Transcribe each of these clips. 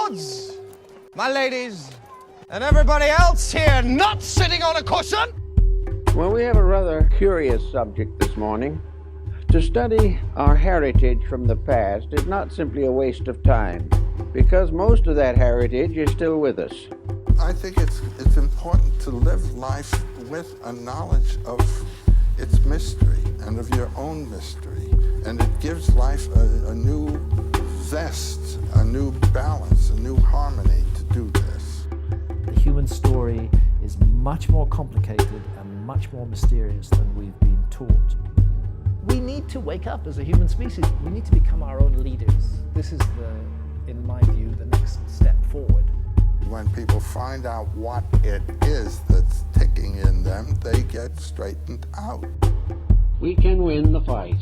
lords, my ladies, and everybody else here not sitting on a cushion. Well, we have a rather curious subject this morning. To study our heritage from the past is not simply a waste of time, because most of that heritage is still with us. I think it's important to live life with a knowledge of its mystery and of your own mystery. And it gives life a new zest, a new balance, a new harmony to do this. The human story is much more complicated and much more mysterious than we've been taught. We need to wake up as a human species. We need to become our own leaders. This is, in my view, the next step forward. When people find out what it is that's ticking in them, they get straightened out. We can win the fight,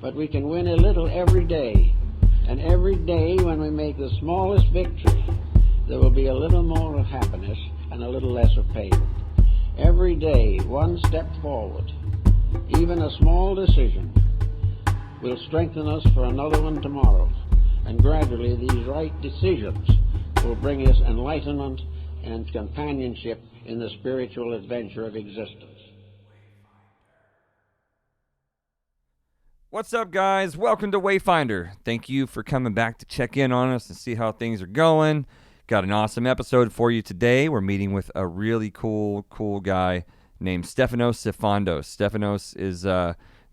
but we can win a little every day. And every day when we make the smallest victory, there will be a little more of happiness and a little less of pain. Every day, one step forward, even a small decision, will strengthen us for another one tomorrow. And gradually these right decisions will bring us enlightenment and companionship in the spiritual adventure of existence. What's up, guys? Welcome to Wayfinder. Thank you for coming back to check in on us and see how things are going. Got an awesome episode for you today. We're meeting with a really cool guy named Stefanos Sifandos. Stefanos is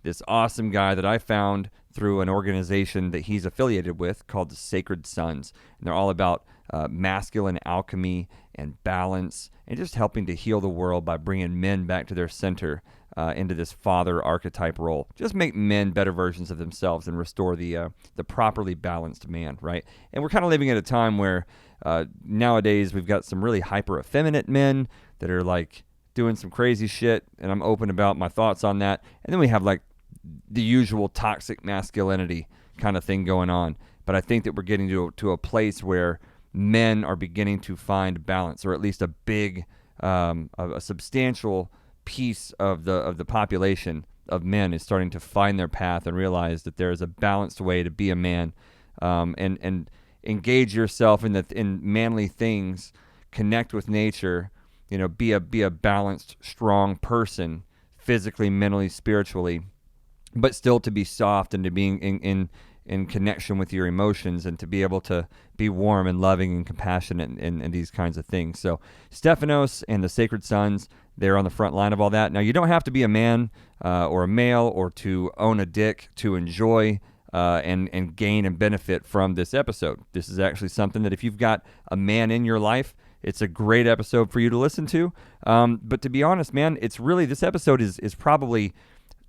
this awesome guy that I found through an organization that he's affiliated with called the Sacred Sons. And they're all about masculine alchemy and balance and just helping to heal the world by bringing men back to their center into this father archetype role. Just make men better versions of themselves and restore the properly balanced man, right? And we're kind of living at a time where nowadays we've got some really hyper effeminate men that are like doing some crazy shit, and I'm open about my thoughts on that. And then we have like the usual toxic masculinity kind of thing going on. But I think that we're getting to a place where men are beginning to find balance, or at least a big, a substantial piece of the population of men is starting to find their path and realize that there is a balanced way to be a man, and engage yourself in manly things, connect with nature, be a balanced, strong person, physically, mentally, spiritually, but still to be soft and to be in connection with your emotions and to be able to be warm and loving and compassionate and these kinds of things. So Stefanos and the Sacred Sons, they're on the front line of all that. Now, you don't have to be a man or a male or to own a dick to enjoy and gain and benefit from this episode. This is actually something that if you've got a man in your life, it's a great episode for you to listen to. But to be honest, man, it's really, this episode is probably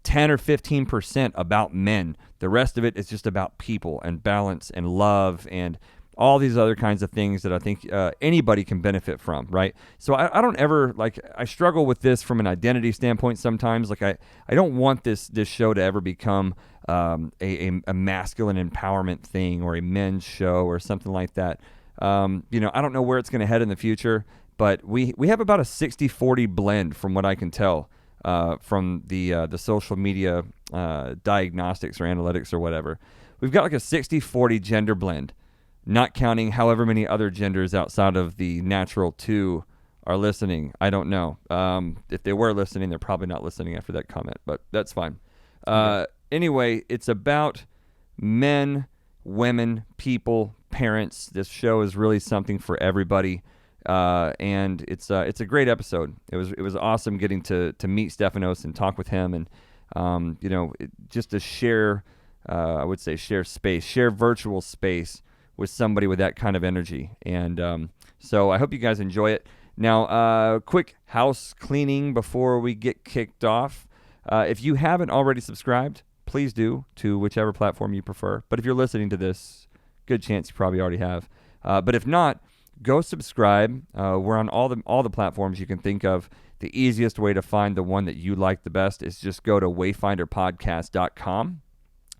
10 or 15% about men. The rest of it is just about people and balance and love and all these other kinds of things that I think anybody can benefit from, right? So I don't ever, I struggle with this from an identity standpoint sometimes. I don't want this show to ever become a masculine empowerment thing or a men's show or something like that. I don't know where it's going to head in the future, but we have about a 60-40 blend from what I can tell from the social media diagnostics or analytics or whatever. We've got like a 60-40 gender blend, not counting however many other genders outside of the natural two are listening. I don't know. If they were listening, they're probably not listening after that comment, but that's fine. Anyway, it's about men, women, people, parents. This show is really something for everybody. And it's a great episode. It was awesome getting to meet Stefanos and talk with him, and just to share, I would say share virtual space with somebody with that kind of energy. And so I hope you guys enjoy it. Now, quick house cleaning before we get kicked off. If you haven't already subscribed, please do to whichever platform you prefer. But if you're listening to this, good chance you probably already have. But if not, go subscribe. We're on all the platforms you can think of. The easiest way to find the one that you like the best is just go to wayfinderpodcast.com.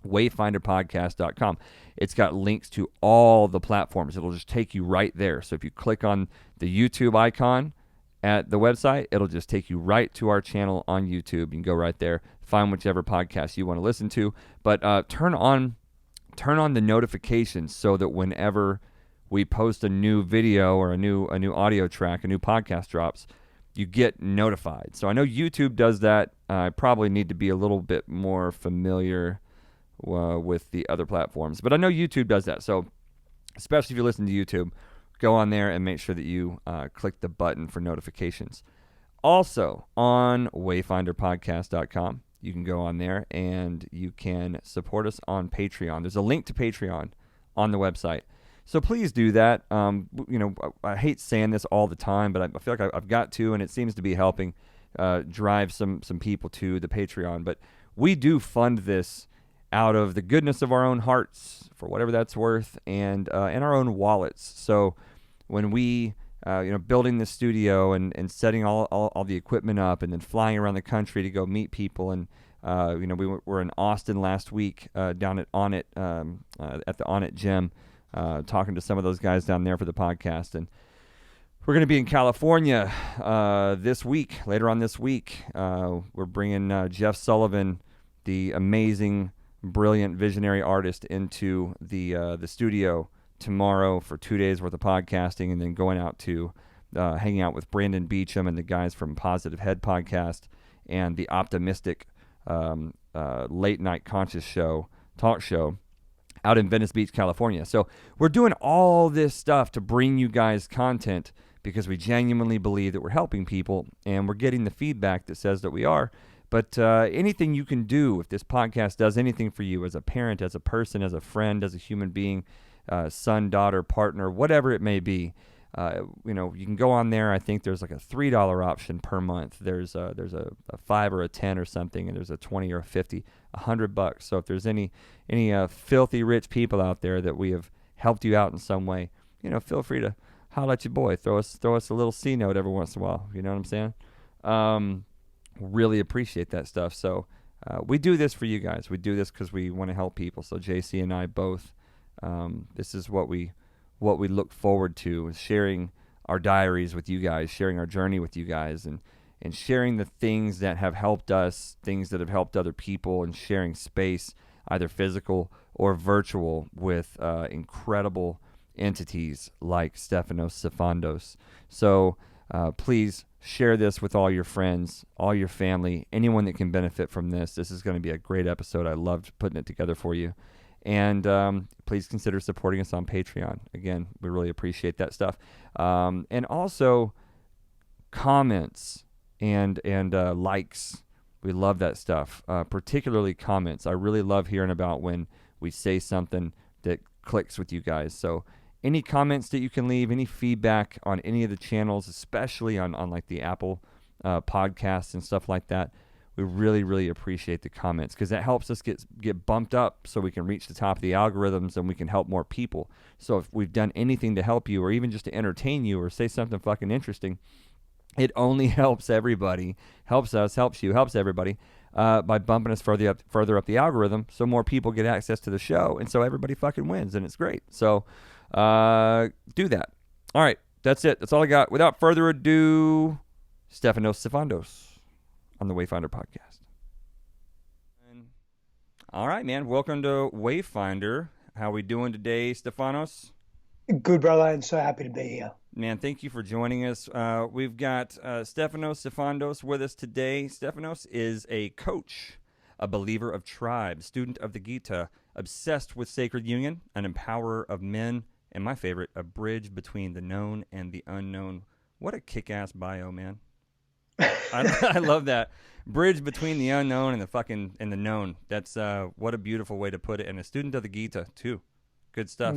wayfinderpodcast.com. It's got links to all the platforms. It'll just take you right there. So if you click on the YouTube icon at the website, it'll just take you right to our channel on YouTube. You can go right there, find whichever podcast you want to listen to. But turn on the notifications so that whenever we post a new video or a new audio track, a new podcast drops, you get notified. So I know YouTube does that. I probably need to be a little bit more familiar with the other platforms, but I know YouTube does that. So especially if you listen to YouTube, go on there and make sure that you click the button for notifications. Also on wayfinderpodcast.com, you can go on there and you can support us on Patreon. There's a link to Patreon on the website. So please do that. I hate saying this all the time, but I feel like I've got to, and it seems to be helping drive some people to the Patreon. But we do fund this out of the goodness of our own hearts, for whatever that's worth, and our own wallets. So when we, building the studio and setting all the equipment up, and then flying around the country to go meet people, and we were in Austin last week down at Onnit at the Onnit gym. Talking to some of those guys down there for the podcast. And we're going to be in California later on this week. We're bringing Jeff Sullivan, the amazing, brilliant, visionary artist, into the studio tomorrow for 2 days worth of podcasting, and then going out to hanging out with Brandon Beecham and the guys from Positive Head Podcast and the Optimistic Late Night Conscious talk show out in Venice Beach, California. So we're doing all this stuff to bring you guys content because we genuinely believe that we're helping people, and we're getting the feedback that says that we are. But anything you can do, if this podcast does anything for you as a parent, as a person, as a friend, as a human being, son, daughter, partner, whatever it may be, you can go on there. I think there's like a $3 option per month. There's a $5 or a $10 or something, and there's a $20 or a $50, $100. So if there's any filthy rich people out there that we have helped you out in some way, feel free to holler at your boy. Throw us a little C note every once in a while. You know what I'm saying? Really appreciate that stuff. So we do this for you guys. We do this because we want to help people. So JC and I both, this is what we look forward to, is sharing our diaries with you guys, sharing our journey with you guys, and sharing the things that have helped us, things that have helped other people, and sharing space, either physical or virtual, with incredible entities like Stefanos Sifandos. So please share this with all your friends, all your family, anyone that can benefit from this. This is going to be a great episode. I loved putting it together for you. And please consider supporting us on Patreon. Again, we really appreciate that stuff. And also comments and likes. We love that stuff, particularly comments. I really love hearing about when we say something that clicks with you guys. So any comments that you can leave, any feedback on any of the channels, especially on like the Apple podcasts and stuff like that, we really, really appreciate the comments, because that helps us get bumped up so we can reach the top of the algorithms and we can help more people. So if we've done anything to help you, or even just to entertain you, or say something fucking interesting, it only helps everybody, helps us, helps you, helps everybody by bumping us further up the algorithm, so more people get access to the show, and so everybody fucking wins, and it's great. So do that. All right, that's it. That's all I got. Without further ado, Stefanos Sifandos on the Wayfinder podcast. All right, man. Welcome to Wayfinder. How we doing today, Stefanos? Good, brother, and so happy to be here. Man, thank you for joining us. We've got Stefanos Sifandos with us today. Stefanos is a coach, a believer of tribe, student of the Gita, obsessed with sacred union, an empowerer of men, and my favorite, a bridge between the known and the unknown. What a kick-ass bio, man. I love that. Bridge between the unknown and the known. That's what a beautiful way to put it. And a student of the Gita too. Good stuff.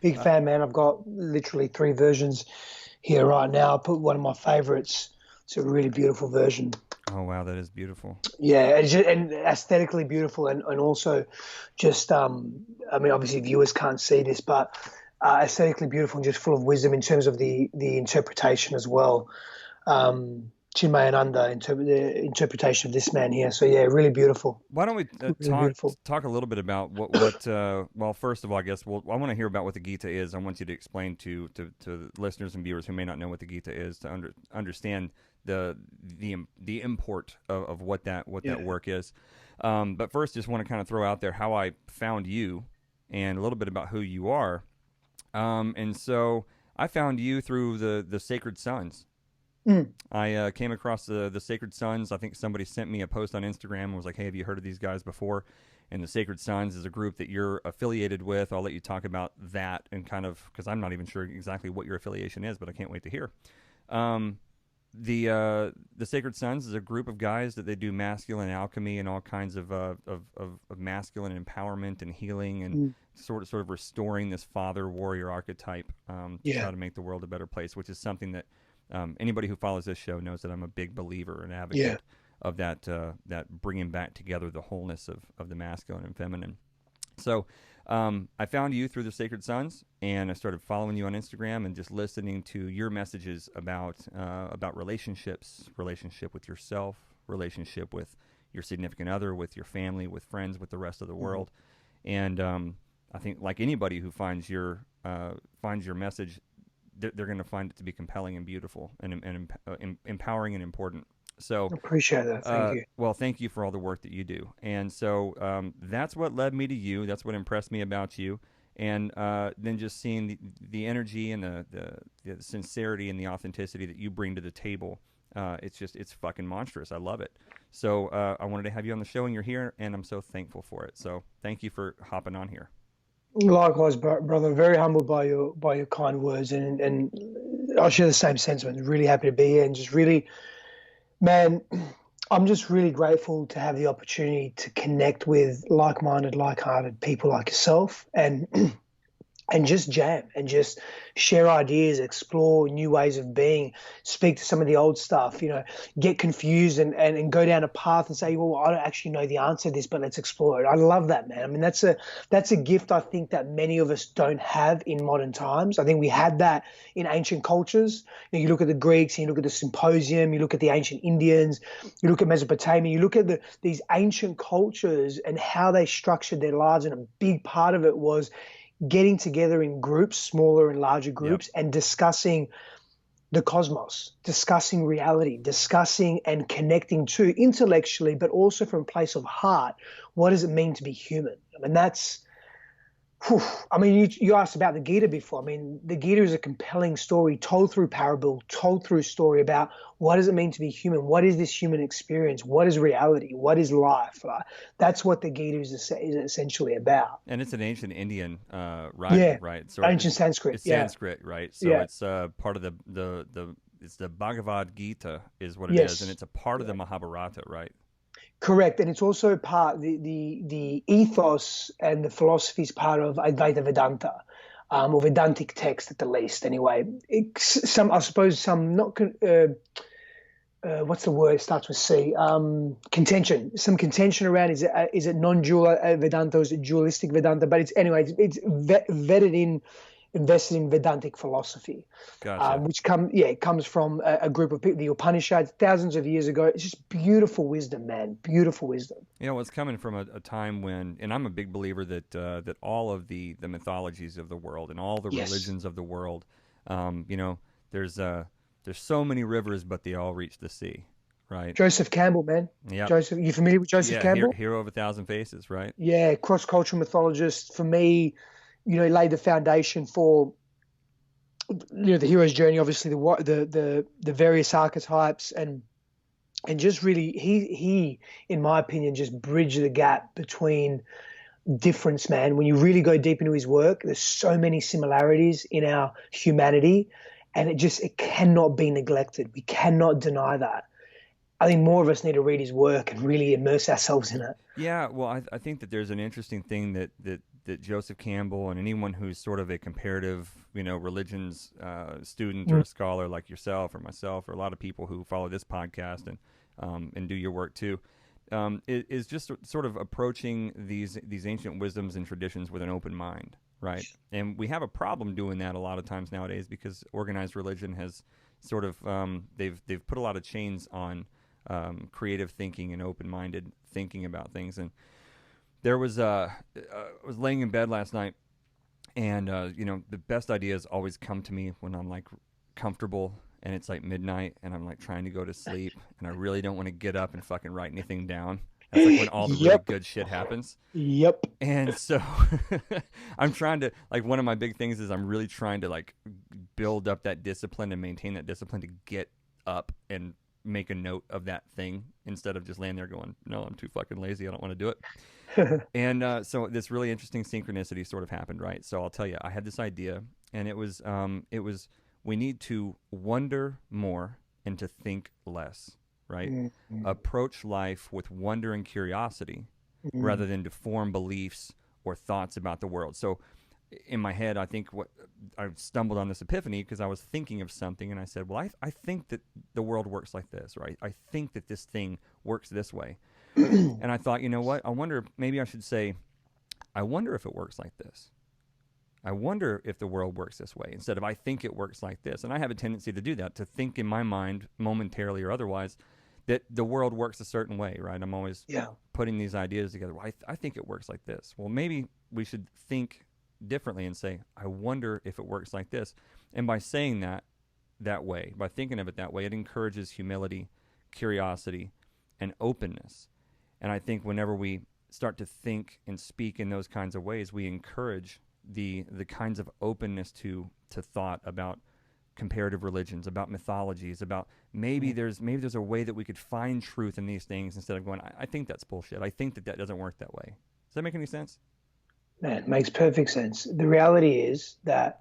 Big fan, man. I've got literally 3 versions here right now. I put one of my favorites. It's a really beautiful version. Oh wow, that is beautiful. Yeah, and aesthetically beautiful, and also just I mean, obviously viewers can't see this, but aesthetically beautiful and just full of wisdom in terms of the interpretation as well. Chinmayananda, the interpretation of this man here. So yeah, really beautiful. Why don't we talk a little bit about what well, first of all, I guess I want to hear about what the Gita is. I want you to explain to listeners and viewers who may not know what the Gita is, to understand the import of what that work is. But first, just want to kind of throw out there how I found you and a little bit about who you are. And so I found you through the Sacred Sons. I came across the Sacred Sons. I think somebody sent me a post on Instagram and was like, hey, have you heard of these guys before? And the Sacred Sons is a group that you're affiliated with. I'll let you talk about that and kind of, because I'm not even sure exactly what your affiliation is, but I can't wait to hear. The Sacred Sons is a group of guys that they do masculine alchemy and all kinds of masculine empowerment and healing and sort of restoring this father warrior archetype to try to make the world a better place, which is something that anybody who follows this show knows that I'm a big believer and advocate of that bringing back together the wholeness of the masculine and feminine. So I found you through the Sacred Sons, and I started following you on Instagram and just listening to your messages about relationships, relationship with yourself, relationship with your significant other, with your family, with friends, with the rest of the world. And I think, like anybody who finds your message, they're going to find it to be compelling and beautiful and empowering and important. So appreciate that. Thank you. Well, thank you for all the work that you do. And so that's what led me to you. That's what impressed me about you. And then just seeing the energy and the sincerity and the authenticity that you bring to the table, it's fucking monstrous. I love it. So I wanted to have you on the show, and you're here, and I'm so thankful for it. So thank you for hopping on here. Likewise, brother. Very humbled by your kind words, and I share the same sentiment. Really happy to be here, and just really, man, I'm just really grateful to have the opportunity to connect with like-minded, like-hearted people like yourself, and just jam and just share ideas, explore new ways of being, speak to some of the old stuff, get confused and go down a path and say, well, I don't actually know the answer to this, but let's explore it. I love that, man. I mean, that's a gift I think that many of us don't have in modern times. I think we had that in ancient cultures. You look at the Greeks, you look at the Symposium, you look at the ancient Indians, you look at Mesopotamia, you look at these ancient cultures and how they structured their lives, and a big part of it was getting together in groups, smaller and larger groups, and discussing the cosmos, discussing reality, discussing and connecting to intellectually, but also from a place of heart. What does it mean to be human? I mean, you asked about the Gita before. I mean, the Gita is a compelling story told through parable, told through story about what does it mean to be human? What is this human experience? What is reality? What is life? That's what the Gita is essentially about. And it's an ancient Indian writing, right? So ancient Sanskrit. It's Sanskrit, right? So it's part of it's the Bhagavad Gita is what it is, and it's a part of the Mahabharata, right? Correct, and it's also part the ethos and the philosophy is part of Advaita Vedanta, or Vedantic text at the least. Anyway, some not. What's the word? It starts with C. Contention. Some contention around is it non-dual Vedanta, or is it dualistic Vedanta? But it's invested in Vedantic philosophy, which comes from a group of people, the Upanishads, thousands of years ago. It's just beautiful wisdom, man. Beautiful wisdom. It's coming from a time when, and I'm a big believer that all of the mythologies of the world and all the religions of the world, there's so many rivers, but they all reach the sea, right? Joseph Campbell, man. Yeah. Joseph, you familiar with Joseph Campbell? Hero of a Thousand Faces, right? Yeah, cross-cultural mythologist. For me, laid the foundation for, the hero's journey, obviously the various archetypes, and just really he, in my opinion, just bridged the gap between difference, man. When you really go deep into his work, there's so many similarities in our humanity, and it cannot be neglected. We cannot deny that. I think more of us need to read his work and really immerse ourselves in it. Yeah, well, I think that there's an interesting thing that Joseph Campbell and anyone who's sort of a comparative, religions student or a scholar like yourself or myself or a lot of people who follow this podcast and do your work too, is just sort of approaching these ancient wisdoms and traditions with an open mind, right? And we have a problem doing that a lot of times nowadays because organized religion has sort of they've put a lot of chains on creative thinking and open-minded thinking about things. And there was I was laying in bed last night, and the best ideas always come to me when I'm like comfortable and it's like midnight and I'm like trying to go to sleep and I really don't want to get up and fucking write anything down. That's like when all the really Yep. good shit happens. Yep. And so I'm trying to, like, one of my big things is I'm really trying to, like, build up that discipline and maintain that discipline to get up and make a note of that thing instead of just laying there going, no, I'm too fucking lazy. I don't want to do it. And so this really interesting synchronicity sort of happened, right? So I'll tell you, I had this idea, and it was we need to wonder more and to think less, right? Mm-hmm. Approach life with wonder and curiosity rather than to form beliefs or thoughts about the world. So in my head, I think I stumbled on this epiphany because I was thinking of something, and I said, well, I think that the world works like this, right? I think that this thing works this way. And I thought, you know what? I wonder, maybe I should say, I wonder if it works like this. I wonder if the world works this way instead of I think it works like this. And I have a tendency to do that, to think in my mind, momentarily or otherwise, that the world works a certain way, right? I'm always putting these ideas together. Well, I think it works like this. Well, maybe we should think differently and say, I wonder if it works like this. And by saying that way, by thinking of it that way, it encourages humility, curiosity, and openness. And I think whenever we start to think and speak in those kinds of ways, we encourage the kinds of openness to thought about comparative religions, about mythologies, about maybe there's a way that we could find truth in these things instead of going, I think that's bullshit. I think that doesn't work that way. Does that make any sense? Man, it makes perfect sense. The reality is that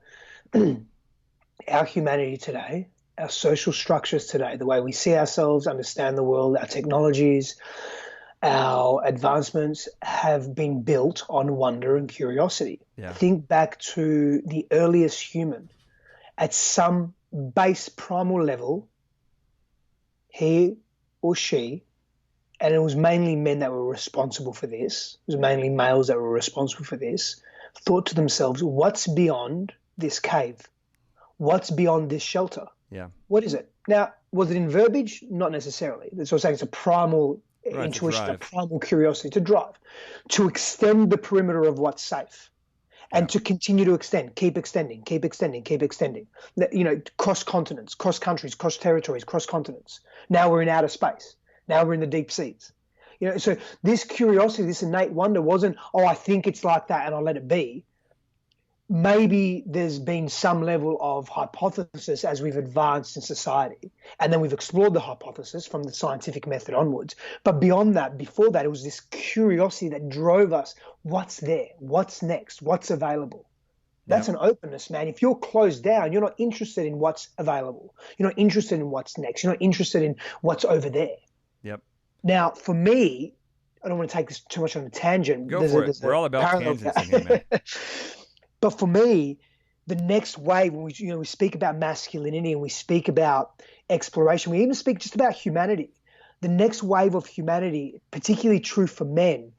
our humanity today, our social structures today, the way we see ourselves, understand the world, our technologies, our advancements have been built on wonder and curiosity. Yeah. Think back to the earliest human. At some base primal level, he or she, and it was mainly men that were responsible for this, it was mainly males that were responsible for this, thought to themselves, what's beyond this cave? What's beyond this shelter? Yeah. What is it? Now, was it in verbiage? Not necessarily. That's what I'm saying. It's a primal intuition, a primal curiosity to drive, to extend the perimeter of what's safe. And to continue to extend, keep extending, keep extending, keep extending. You know, cross continents, cross countries, cross territories, cross continents. Now we're in outer space. Now we're in the deep seas. You know, so this curiosity, this innate wonder wasn't, oh, I think it's like that and I'll let it be. Maybe there's been some level of hypothesis as we've advanced in society, and then we've explored the hypothesis from the scientific method onwards. But beyond that, before that, it was this curiosity that drove us. What's there? What's next? What's available? That's an openness, man. If you're closed down, you're not interested in what's available. You're not interested in what's next. You're not interested in what's over there. Yep. Now, for me, I don't want to take this too much on a tangent. Go for it. We're all about tangents in here, man. But for me, the next wave, when we speak about masculinity and we speak about exploration, we even speak just about humanity. The next wave of humanity, particularly true for men,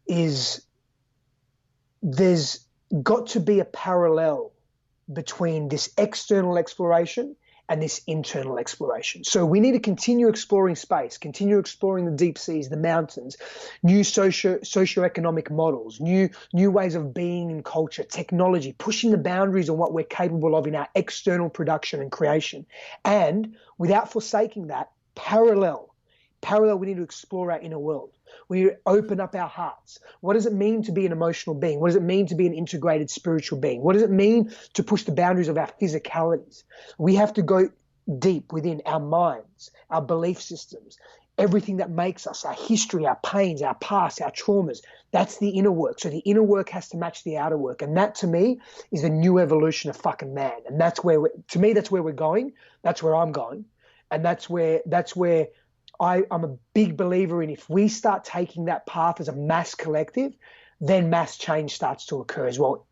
is there's got to be a parallel between this external exploration and this internal exploration. So we need to continue exploring space, continue exploring the deep seas, the mountains, new socioeconomic models, new ways of being in culture, technology, pushing the boundaries on what we're capable of in our external production and creation. And without forsaking that, parallel, we need to explore our inner world. We need to open up our hearts. What does it mean to be an emotional being? What does it mean to be an integrated spiritual being? What does it mean to push the boundaries of our physicalities? We have to go deep within our minds, our belief systems, everything that makes us, our history, our pains, our past, our traumas. That's the inner work. So the inner work has to match the outer work. And that, to me, is the new evolution of fucking man. And that's where, to me, that's where we're going. That's where I'm going. And that's where I'm a big believer in. If we start taking that path as a mass collective, then mass change starts to occur as well,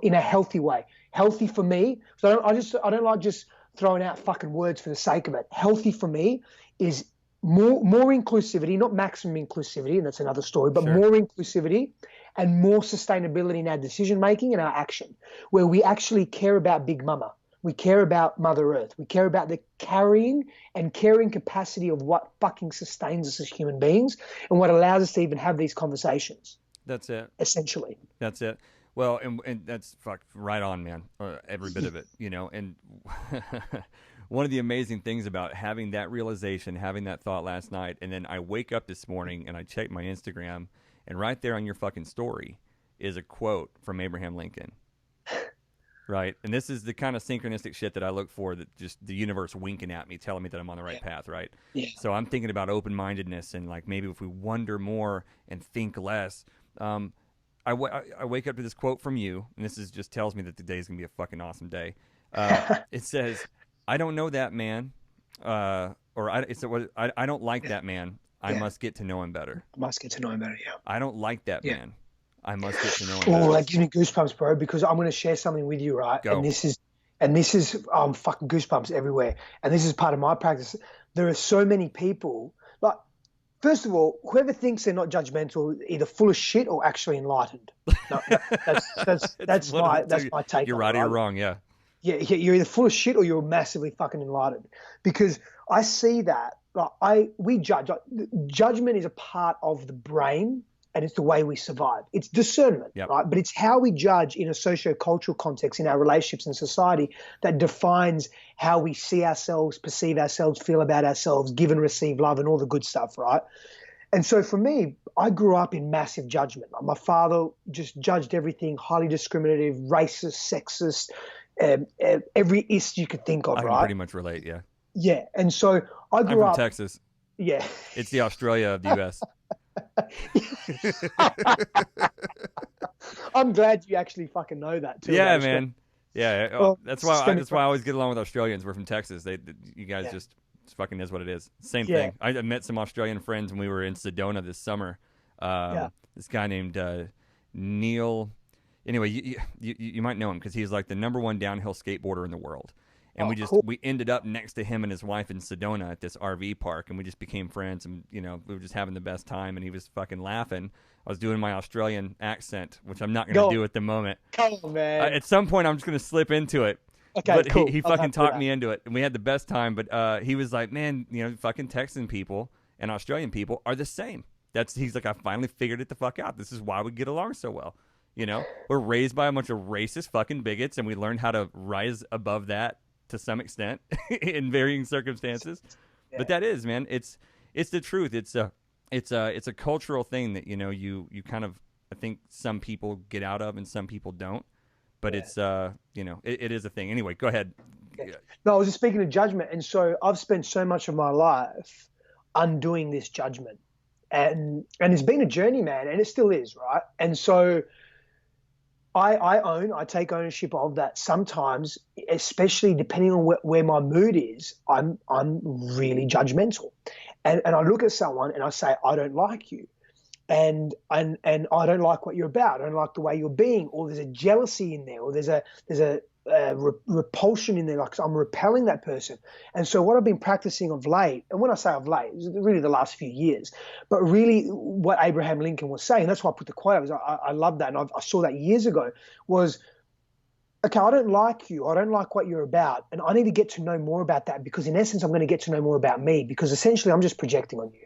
in a healthy way. Healthy for me, so I don't like just throwing out fucking words for the sake of it. Healthy for me is more inclusivity, not maximum inclusivity, and that's another story, but more inclusivity and more sustainability in our decision making and our action, where we actually care about Big Mama. We care about Mother Earth. We care about the carrying and caring capacity of what fucking sustains us as human beings and what allows us to even have these conversations. That's it. Essentially. That's it. Well, and that's right on, man. Every bit of it, And one of the amazing things about having that realization, having that thought last night, and then I wake up this morning and I check my Instagram, and right there on your fucking story is a quote from Abraham Lincoln. Right? And this is the kind of synchronistic shit that I look for, that just the universe winking at me, telling me that I'm on the right path, right? Yeah. So I'm thinking about open-mindedness and like maybe if we wonder more and think less. I wake up to this quote from you, and this just tells me that the day is going to be a fucking awesome day. It says, I don't know that man, I don't like that man. I must get to know him better. I must get to know him better, yeah. I don't like that man. I must get to know him Oh, better. that gives me goosebumps, bro, because I'm going to share something with you, right? Go. And this is fucking goosebumps everywhere. And this is part of my practice. There are so many people, like, first of all, whoever thinks they're not judgmental, either full of shit or actually enlightened. No, that's my take. You're right or you're wrong, yeah. Yeah, you're either full of shit or you're massively fucking enlightened. Because I see that, we judge. Judgment is a part of the brain, and it's the way we survive. It's discernment, right? But it's how we judge in a socio-cultural context, in our relationships and society, that defines how we see ourselves, perceive ourselves, feel about ourselves, give and receive love, and all the good stuff, right? And so for me, I grew up in massive judgment. Like, my father just judged everything, highly discriminative, racist, sexist, every ist you could think of, right? I can pretty much relate, yeah. Yeah, and so I'm from Texas. Yeah. It's the Australia of the U.S. I'm glad you actually fucking know that too. Yeah, man. Yeah, well, that's why I always get along with Australians. We're from Texas. You guys just fucking is what it is. Same thing. I met some Australian friends when we were in Sedona this summer. This guy named Neil. Anyway, you might know him because he's like the #1 downhill skateboarder in the world. And we ended up next to him and his wife in Sedona at this RV park, and we just became friends, and we were just having the best time, and he was fucking laughing. I was doing my Australian accent, which I'm not going to do at the moment. Come on, man. At some point, I'm just going to slip into it. Okay, but cool. he fucking talked me into it, and we had the best time. But he was like, man, fucking Texan people and Australian people are the same. He's like, I finally figured it the fuck out. This is why we get along so well. We're raised by a bunch of racist fucking bigots, and we learned how to rise above that to some extent in varying circumstances. Yeah. But that is, man, it's the truth. It's a cultural thing that you kind of, I think some people get out of and some people don't. But it's it is a thing. Anyway, go ahead. No, I was just speaking of judgment, and so I've spent so much of my life undoing this judgment, and it's been a journey, man, and it still is, right? And so I take ownership of that. Sometimes, especially depending on where my mood is, I'm really judgmental, and I look at someone and I say, I don't like you, and I don't like what you're about. I don't like the way you're being, or there's a jealousy in there, or there's a repulsion in there, like I'm repelling that person. And so what I've been practicing of late, and when I say of late, it's really the last few years, but really what Abraham Lincoln was saying, that's why I put the quote out, I love that, and I saw that years ago, was, okay, I don't like you, I don't like what you're about, and I need to get to know more about that, because in essence I'm going to get to know more about me, because essentially I'm just projecting on you.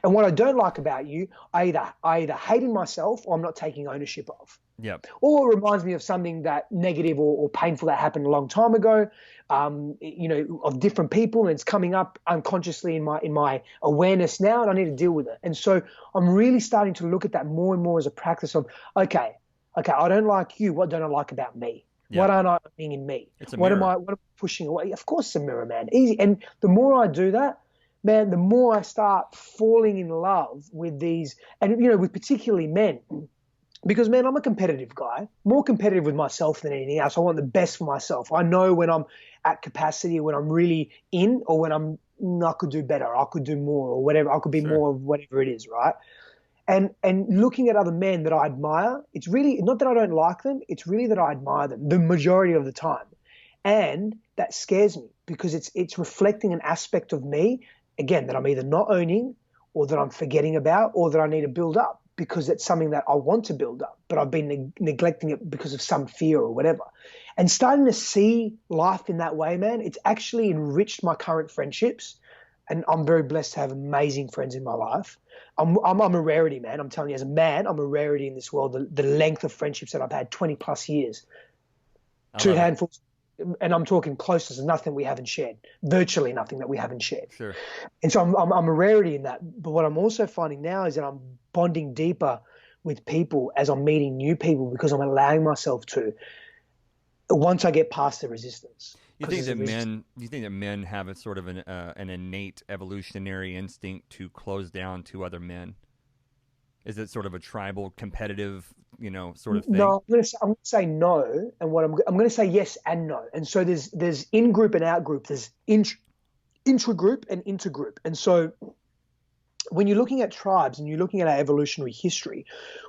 And what I don't like about you, I either hate in myself or I'm not taking ownership of. Yep. Or it reminds me of something that negative or painful that happened a long time ago, of different people, and it's coming up unconsciously in my awareness now, and I need to deal with it. And so I'm really starting to look at that more and more as a practice of, okay, I don't like you. What don't I like about me? Yep. What aren't I being in me? What am I pushing away? Of course it's a mirror, man. Easy. And the more I do that, man, the more I start falling in love with these, and with particularly men, because, man, I'm a competitive guy, more competitive with myself than anything else. I want the best for myself. I know when I'm at capacity, when I'm really in, or when I could do better, I could do more, or whatever, I could be more of whatever it is, right? And looking at other men that I admire, it's really not that I don't like them, it's really that I admire them the majority of the time. And that scares me, because it's reflecting an aspect of me, again, that I'm either not owning, or that I'm forgetting about, or that I need to build up, because it's something that I want to build up, but I've been neglecting it because of some fear or whatever. And starting to see life in that way, man, it's actually enriched my current friendships. And I'm very blessed to have amazing friends in my life. I'm a rarity, man. I'm telling you, as a man, I'm a rarity in this world. The length of friendships that I've had, 20 plus years, two handfuls, and I'm talking closest to nothing we haven't shared, virtually nothing that we haven't shared. Sure. And so I'm a rarity in that. But what I'm also finding now is that I'm bonding deeper with people as I'm meeting new people, because I'm allowing myself to, once I get past the resistance. You think that men have a sort of an innate evolutionary instinct to close down to other men? Is it sort of a tribal, competitive, sort of thing? No, I'm going to say no, and what I'm going to say yes and no. And so there's in group and out group. There's intra-group and intergroup. And so when you're looking at tribes and you're looking at our evolutionary history,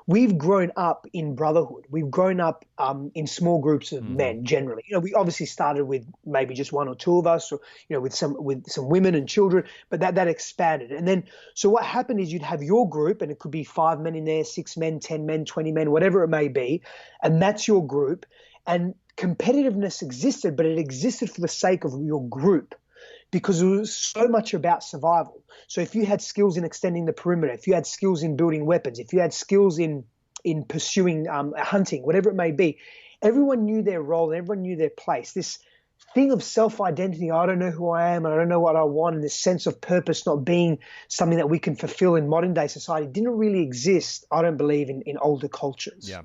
we've grown up in brotherhood. We've grown up in small groups of men generally. We obviously started with maybe just one or two of us, or with some women and children, but that expanded. And then so what happened is you'd have your group, and it could be 5 men in there, 6 men, 10 men, 20 men, whatever it may be, and that's your group. And competitiveness existed, but it existed for the sake of your group, because it was so much about survival. So if you had skills in extending the perimeter, if you had skills in building weapons, if you had skills in pursuing hunting, whatever it may be, everyone knew their role and everyone knew their place. This thing of self-identity, I don't know who I am and I don't know what I want, and this sense of purpose not being something that we can fulfill in modern day society didn't really exist, I don't believe, in older cultures. Yeah.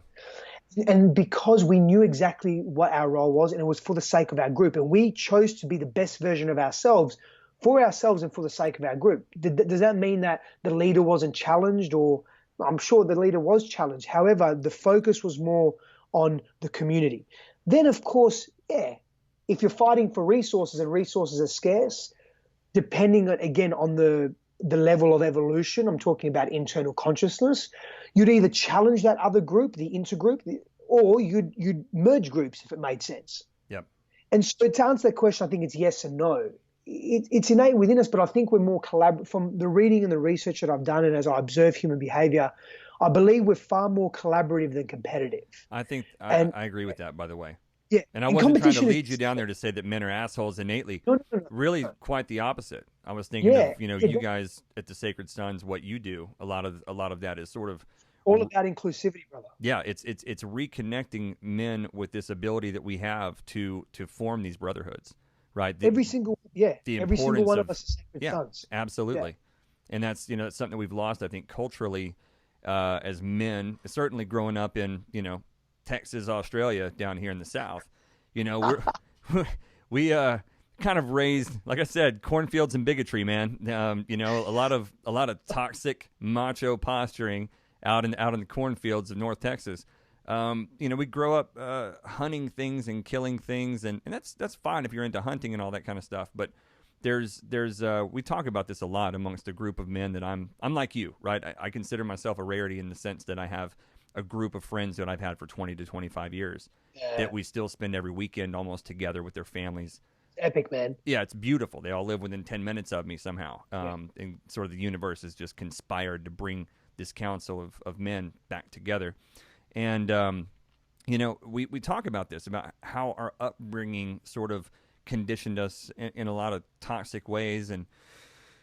And because we knew exactly what our role was, and it was for the sake of our group, and we chose to be the best version of ourselves for ourselves and for the sake of our group. Does that mean that the leader wasn't challenged? Or I'm sure the leader was challenged. However, the focus was more on the community. Then, of course, if you're fighting for resources and resources are scarce, depending on the level of evolution, I'm talking about internal consciousness, you'd either challenge that other group, the intergroup, or you'd merge groups if it made sense. Yep. And so to answer that question, I think it's yes and no. It's innate within us, but I think we're more collaborative. From the reading and the research that I've done, and as I observe human behavior, I believe we're far more collaborative than competitive. I think I agree with that, by the way. Yeah. And I wasn't trying to lead you down there to say that men are assholes innately. No. Really, quite the opposite. I was thinking of you guys at the Sacred Sons, what you do. A lot of that is sort of all about inclusivity, brother. Yeah, it's reconnecting men with this ability that we have to form these brotherhoods, right? Every single one of us is Sacred Sons. Absolutely. Yeah. And that's that's something that we've lost, I think, culturally as men. Certainly growing up in Texas, Australia, down here in the South, we kind of raised, like I said, cornfields and bigotry, man. A lot of toxic macho posturing out in the cornfields of North Texas. We grow up hunting things and killing things, and that's fine if you're into hunting and all that kind of stuff. But there's we talk about this a lot amongst a group of men that I'm like you, right? I consider myself a rarity in the sense that I have a group of friends that I've had for 20 to 25 years that we still spend every weekend almost together with their families. Epic, man. Yeah, it's beautiful. They all live within 10 minutes of me somehow. And sort of the universe has just conspired to bring this council of men back together. And, we talk about this, about how our upbringing sort of conditioned us in a lot of toxic ways. And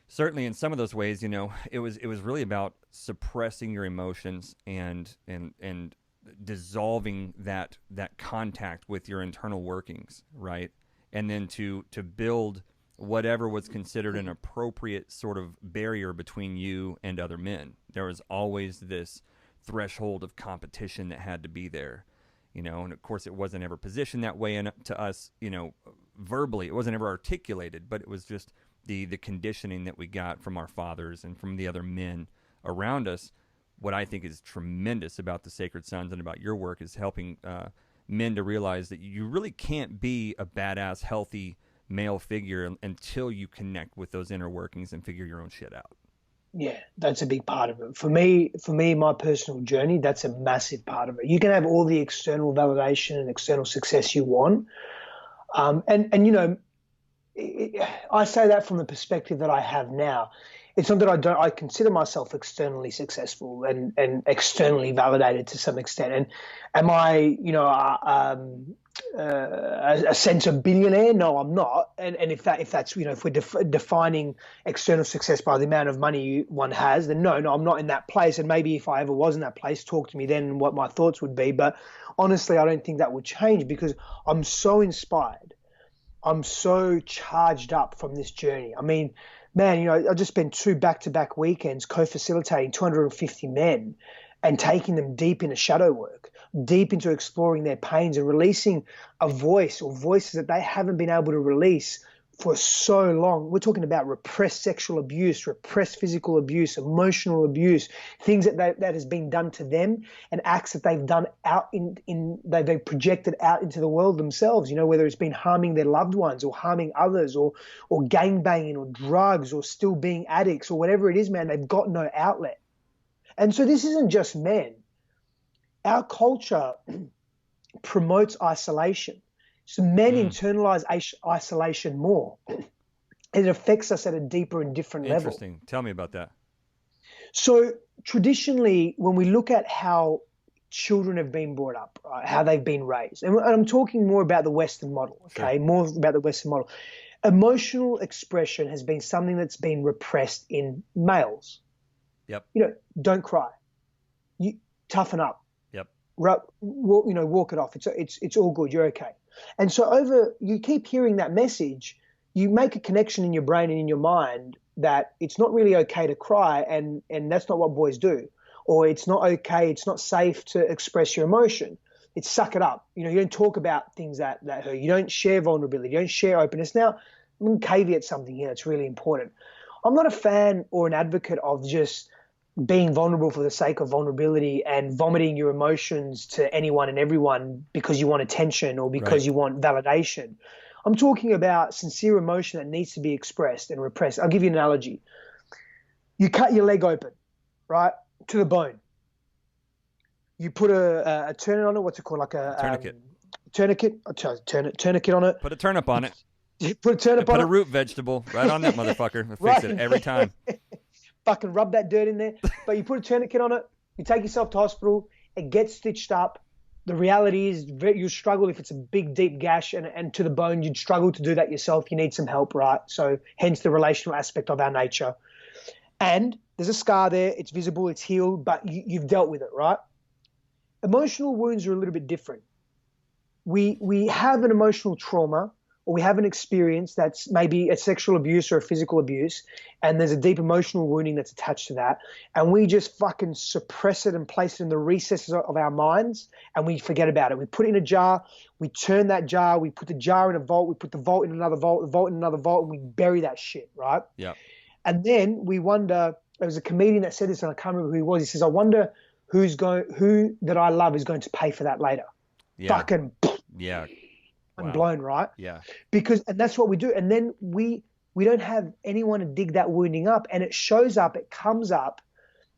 certainly in some of those ways, it was really about suppressing your emotions and dissolving that contact with your internal workings, right? And then to build whatever was considered an appropriate sort of barrier between you and other men. There was always this threshold of competition that had to be there, and of course it wasn't ever positioned that way to us, verbally. It wasn't ever articulated, but it was just the conditioning that we got from our fathers and from the other men around us. What I think is tremendous about the Sacred Sons and about your work is helping men to realize that you really can't be a badass, healthy male figure until you connect with those inner workings and figure your own shit out. Yeah, that's a big part of it. For me, my personal journey, that's a massive part of it. You can have all the external validation and external success you want. I say that from the perspective that I have now. it's not that I consider myself externally successful and externally validated to some extent. And am I, you know, a sense of billionaire? No, I'm not. And if that's, you know, if we're defining external success by the amount of money one has, then no, I'm not in that place. And maybe if I ever was in that place, talk to me then and what my thoughts would be. But honestly, I don't think that would change because I'm so inspired. I'm so charged up from this journey. I mean, man, you know, I just spent 2 back-to-back weekends co-facilitating 250 men and taking them deep into shadow work, deep into exploring their pains and releasing a voice or voices that they haven't been able to release for so long. We're talking about repressed sexual abuse, repressed physical abuse, emotional abuse, things that has been done to them and acts that they've done out they've projected out into the world themselves, you know, whether it's been harming their loved ones or harming others or gangbanging or drugs or still being addicts or whatever it is, man, they've got no outlet. And so this isn't just men. Our culture promotes isolation. So men internalize isolation more. It affects us at a deeper and different level. Interesting. Tell me about that. So traditionally, when we look at how children have been brought up, right, how they've been raised, and I'm talking more about the Western model, okay, more about the Western model. Emotional expression has been something that's been repressed in males. Yep. You know, don't cry. You toughen up. Yep. Walk it off. It's all good. You're okay. And so you keep hearing that message, you make a connection in your brain and in your mind that it's not really okay to cry and that's not what boys do. Or it's not okay, it's not safe to express your emotion. It's suck it up. You know, you don't talk about things that hurt. You don't share vulnerability. You don't share openness. Now, I'm going to caveat something here that's really important. I'm not a fan or an advocate of just being vulnerable for the sake of vulnerability and vomiting your emotions to anyone and everyone because you want attention or because you want validation. I'm talking about sincere emotion that needs to be expressed and repressed. I'll give you an analogy. You cut your leg open, right, to the bone. You put a turnip on it. What's it called? Like a tourniquet. Tourniquet on it. Put a turnip on it. You put a turnip on it. Put a root vegetable right on that motherfucker. Fix it every time. Fucking rub that dirt in there. But you put a tourniquet on it. You take yourself to hospital. It gets stitched up. The reality is you struggle if it's a big, deep gash and to the bone. You'd struggle to do that yourself. You need some help, right? So hence the relational aspect of our nature. And there's a scar there. It's visible. It's healed. But you've dealt with it, right? Emotional wounds are a little bit different. We have an emotional trauma or we have an experience that's maybe a sexual abuse or a physical abuse, and there's a deep emotional wounding that's attached to that, and we just fucking suppress it and place it in the recesses of our minds, and we forget about it. We put it in a jar, we turn that jar, we put the jar in a vault, we put the vault in another vault, the vault in another vault, and we bury that shit, right? Yeah. And then we wonder, there was a comedian that said this, and I can't remember who he was, he says, I wonder who that I love is going to pay for that later. Yeah. Fucking yeah. Wow. Blown, right? Yeah. And that's what we do. And then we don't have anyone to dig that wounding up, and it shows up, it comes up.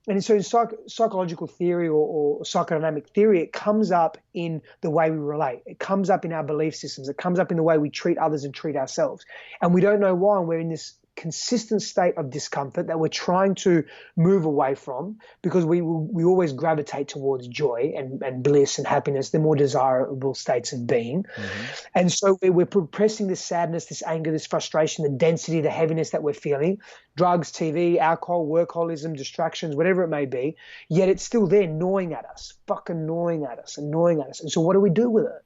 And so in psychological theory or psychodynamic theory, it comes up in the way we relate. It comes up in our belief systems. It comes up in the way we treat others and treat ourselves. And we don't know why, and we're in this consistent state of discomfort that we're trying to move away from, because we always gravitate towards joy and bliss and happiness, the more desirable states of being. Mm-hmm. And so we're repressing this sadness, this anger, this frustration, the density, the heaviness that we're feeling, drugs, TV, alcohol, workaholism, distractions, whatever it may be, yet it's still there gnawing at us, fucking gnawing at us. And so what do we do with it?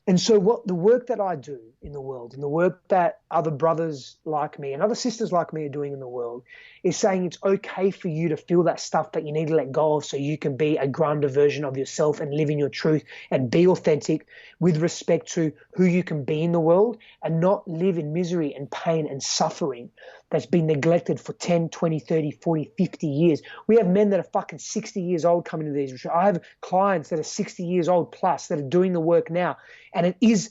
And so what the work that I do in the world and the work that other brothers like me and other sisters like me are doing in the world is saying it's okay for you to feel that stuff that you need to let go of so you can be a grander version of yourself and live in your truth and be authentic with respect to who you can be in the world and not live in misery and pain and suffering that's been neglected for 10, 20, 30, 40, 50 years. We have men that are fucking 60 years old coming to these retreats. I have clients that are 60 years old plus that are doing the work now. And it is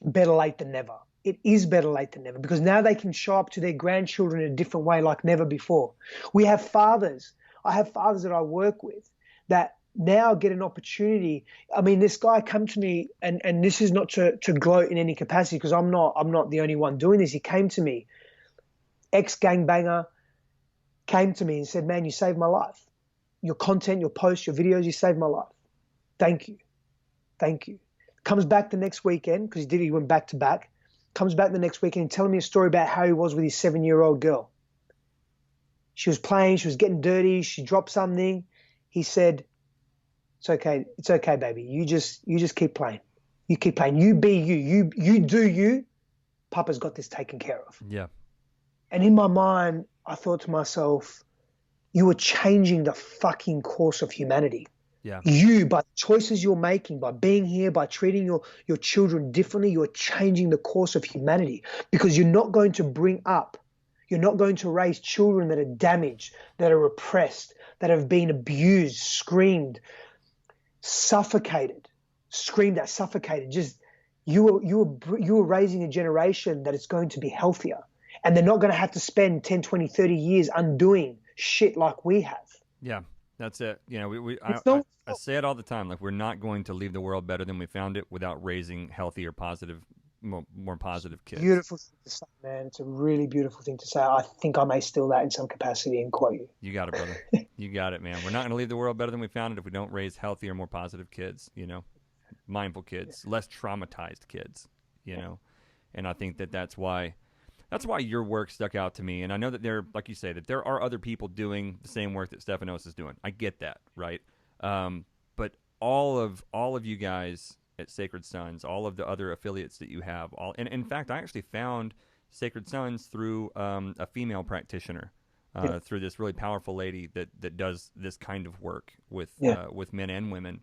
better late than never. It is better late than never, because now they can show up to their grandchildren in a different way like never before. We have fathers. I have fathers that I work with that now get an opportunity. I mean, this guy came to me, and this is not to gloat in any capacity, because I'm not the only one doing this. He came to me, ex-gangbanger, came to me and said, man, you saved my life. Your content, your posts, your videos, you saved my life. Thank you. Thank you. Comes back the next weekend, because he went back to back. Comes back the next weekend telling me a story about how he was with his 7-year-old girl. She was playing, she was getting dirty, she dropped something. He said, it's okay, baby. You just keep playing. You keep playing. You be you. You do you. Papa's got this taken care of. Yeah. And in my mind, I thought to myself, you are changing the fucking course of humanity. Yeah. You, by the choices you're making, by being here, by treating your children differently, you're changing the course of humanity, because you're not going to raise children that are damaged, that are oppressed, that have been abused, screamed, suffocated, Just you are raising a generation that is going to be healthier, and they're not going to have to spend 10, 20, 30 years undoing shit like we have. Yeah. That's it. You know, I say it all the time. Like, we're not going to leave the world better than we found it without raising healthier, positive, more positive kids. Beautiful thing to say, man. It's a really beautiful thing to say. I think I may steal that in some capacity and quote you. You got it, brother. You got it, man. We're not going to leave the world better than we found it if we don't raise healthier, more positive kids, you know, mindful kids, less traumatized kids, you know. And I think that's why your work stuck out to me. And I know that like you say, that there are other people doing the same work that Stefanos is doing. I get that, right? But all of you guys at Sacred Sons, all of the other affiliates that you have, and in fact, I actually found Sacred Sons through a female practitioner, through this really powerful lady that does this kind of work with men and women.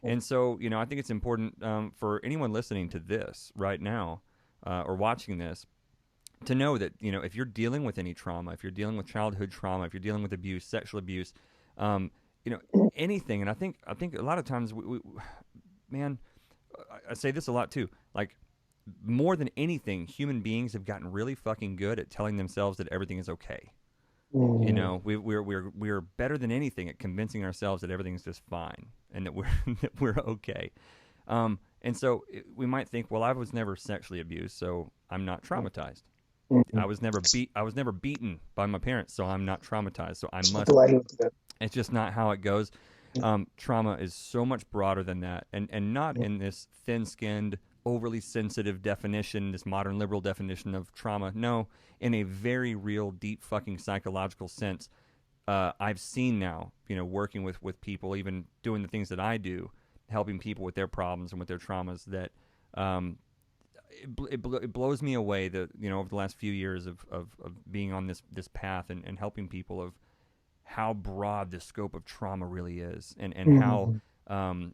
And so, you know, I think it's important for anyone listening to this right now or watching this, to know that, you know, if you're dealing with any trauma, if you're dealing with childhood trauma, if you're dealing with abuse, sexual abuse, you know, anything. And I think a lot of times, man, I say this a lot too. Like, more than anything, human beings have gotten really fucking good at telling themselves that everything is okay. You know, we're better than anything at convincing ourselves that everything's just fine and that we're okay. And so we might think, well, I was never sexually abused, so I'm not traumatized. I was never beaten by my parents, so I'm not traumatized. So I must. It's just not how it goes. Trauma is so much broader than that, and not in this thin-skinned, overly sensitive definition, this modern liberal definition of trauma. No, in a very real, deep, fucking psychological sense. I've seen now, you know, working with people, even doing the things that I do, helping people with their problems and with their traumas, that it blows me away that, you know, over the last few years of being on this path and helping people, of how broad the scope of trauma really is, and how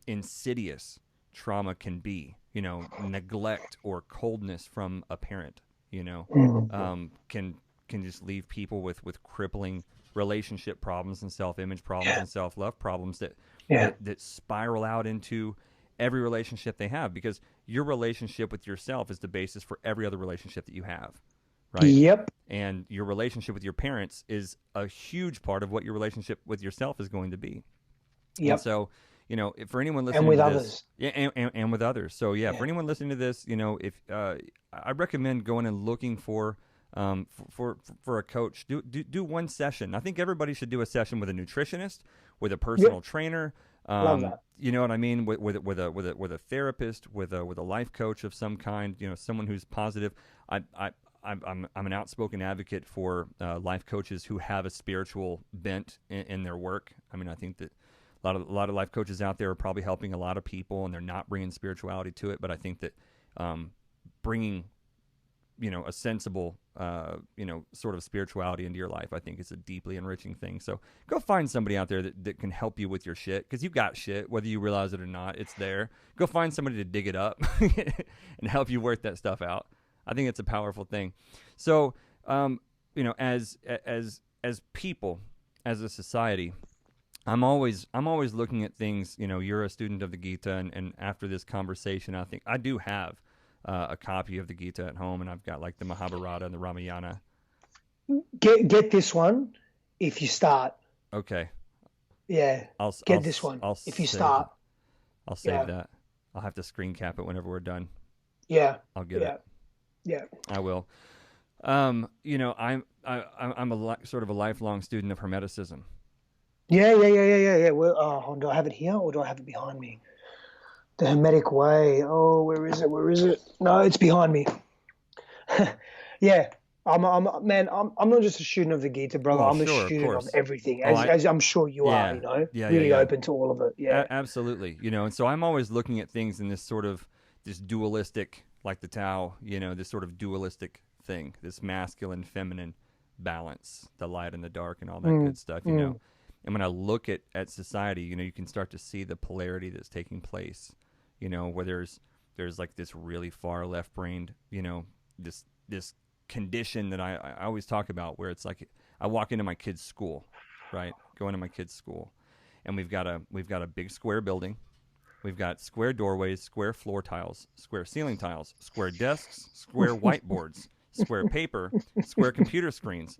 insidious trauma can be. You know, neglect or coldness from a parent, you know, can just leave people with crippling relationship problems and self-image problems and self-love problems that spiral out into every relationship they have, because your relationship with yourself is the basis for every other relationship that you have, right? Yep. And your relationship with your parents is a huge part of what your relationship with yourself is going to be. Yep. And so, you know, for anyone listening to this, and with others. So for anyone listening to this, you know, if I recommend going and looking for a coach. Do one session. I think everybody should do a session with a nutritionist, with a personal trainer. Love that. You know what I mean? With a therapist, with a life coach of some kind. You know, someone who's positive. I'm an outspoken advocate for life coaches who have a spiritual bent in their work. I mean, I think that a lot of life coaches out there are probably helping a lot of people, and they're not bringing spirituality to it. But I think that bringing, you know, a sensible, you know, sort of spirituality into your life, I think is a deeply enriching thing. So go find somebody out there that can help you with your shit, because you've got shit, whether you realize it or not. It's there. Go find somebody to dig it up and help you work that stuff out. I think it's a powerful thing. So, you know, as people, as a society, I'm always looking at things. You know, you're a student of the Gita, and after this conversation, I think I do have a copy of the Gita at home, and I've got like the Mahabharata and the Ramayana. Get this one if you start. Okay. Yeah. I'll get this one if you start. I'll save that. I'll have to screen cap it whenever we're done. Yeah. I'll get it. Yeah. I will. You know, I'm sort of a lifelong student of Hermeticism. Yeah. Well, do I have it here or do I have it behind me? The Hermetic Way. Oh, where is it? Where is it? No, it's behind me. Yeah. I'm not just a student of the Gita, brother. Well, I'm a sure, of student of course. everything, Oh, as I'm sure you yeah, are, you know, yeah, really yeah. open to all of it. Yeah. Absolutely. You know, and so I'm always looking at things in this sort of this dualistic, like the Tao, you know, this sort of dualistic thing, this masculine, feminine balance, the light and the dark and all that good stuff, you know. And when I look at society, you know, you can start to see the polarity that's taking place, you know, where there's like this really far left-brained, you know, this condition that I always talk about, where it's like I walk into my kid's school, right? Go into my kid's school, and we've got a big square building. We've got square doorways, square floor tiles, square ceiling tiles, square desks, square whiteboards, square paper, square computer screens.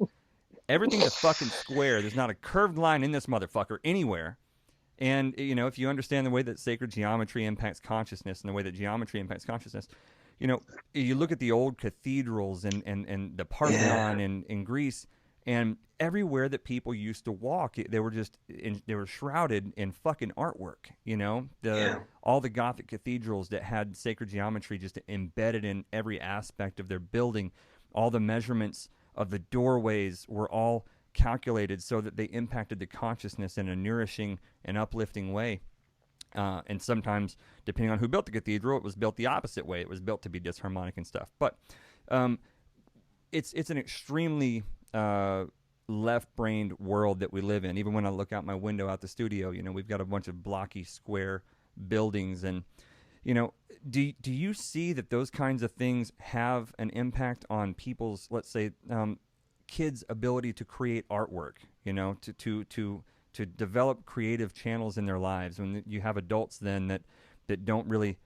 Everything's a fucking square. There's not a curved line in this motherfucker anywhere. And, you know, if you understand the way that sacred geometry impacts consciousness and the way that geometry impacts consciousness, you know, you look at the old cathedrals and the Parthenon in Greece, and everywhere that people used to walk, they were shrouded in fucking artwork, you know? All the Gothic cathedrals that had sacred geometry just embedded in every aspect of their building, all the measurements of the doorways were all calculated so that they impacted the consciousness in a nourishing and uplifting way. And sometimes, depending on who built the cathedral, it was built the opposite way. It was built to be disharmonic and stuff. But it's an extremely left-brained world that we live in. Even when I look out my window out the studio, you know, we've got a bunch of blocky square buildings. And, you know, do you see that those kinds of things have an impact on people's, let's say, kids' ability to create artwork, you know, to develop creative channels in their lives, when you have adults then that don't really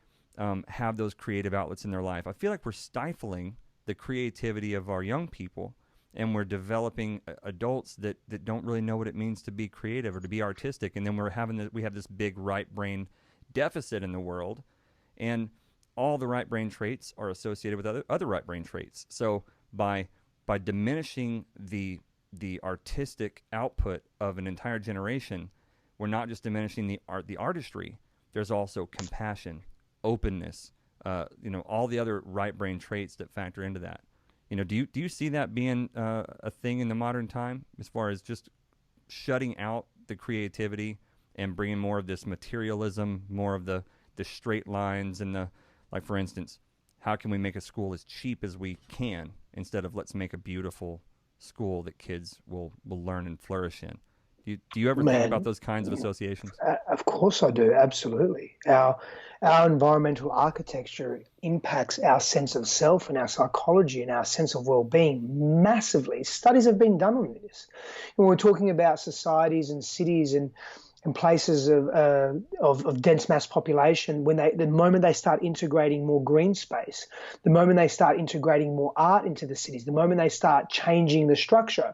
have those creative outlets in their life? I feel like we're stifling the creativity of our young people, and we're developing adults that don't really know what it means to be creative or to be artistic, and then we have this big right brain deficit in the world, and all the right brain traits are associated with other right brain traits. So by diminishing the artistic output of an entire generation, we're not just diminishing the artistry. There's also compassion, openness, you know, all the other right brain traits that factor into that. You know, do you see that being a thing in the modern time, as far as just shutting out the creativity and bringing more of this materialism, more of the straight lines, and like, for instance, how can we make a school as cheap as we can, instead of let's make a beautiful school that kids will learn and flourish in? Do you ever think about those kinds of associations? Of course I do, absolutely. Our environmental architecture impacts our sense of self and our psychology and our sense of well-being massively. Studies have been done on this. When we're talking about societies and cities and places of dense mass population, the moment they start integrating more green space, the moment they start integrating more art into the cities, the moment they start changing the structure,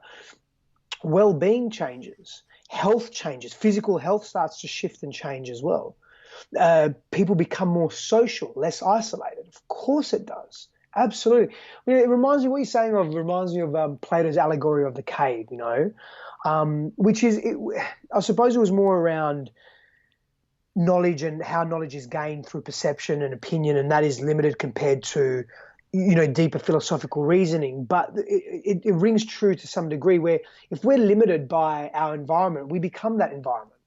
well-being changes, health changes, physical health starts to shift and change as well. People become more social, less isolated. Of course it does. Absolutely. I mean, it reminds me, what you're saying reminds me of Plato's allegory of the cave, you know, which is, I suppose it was more around knowledge and how knowledge is gained through perception and opinion, and that is limited compared to, you know, deeper philosophical reasoning. But it rings true to some degree, where if we're limited by our environment, we become that environment.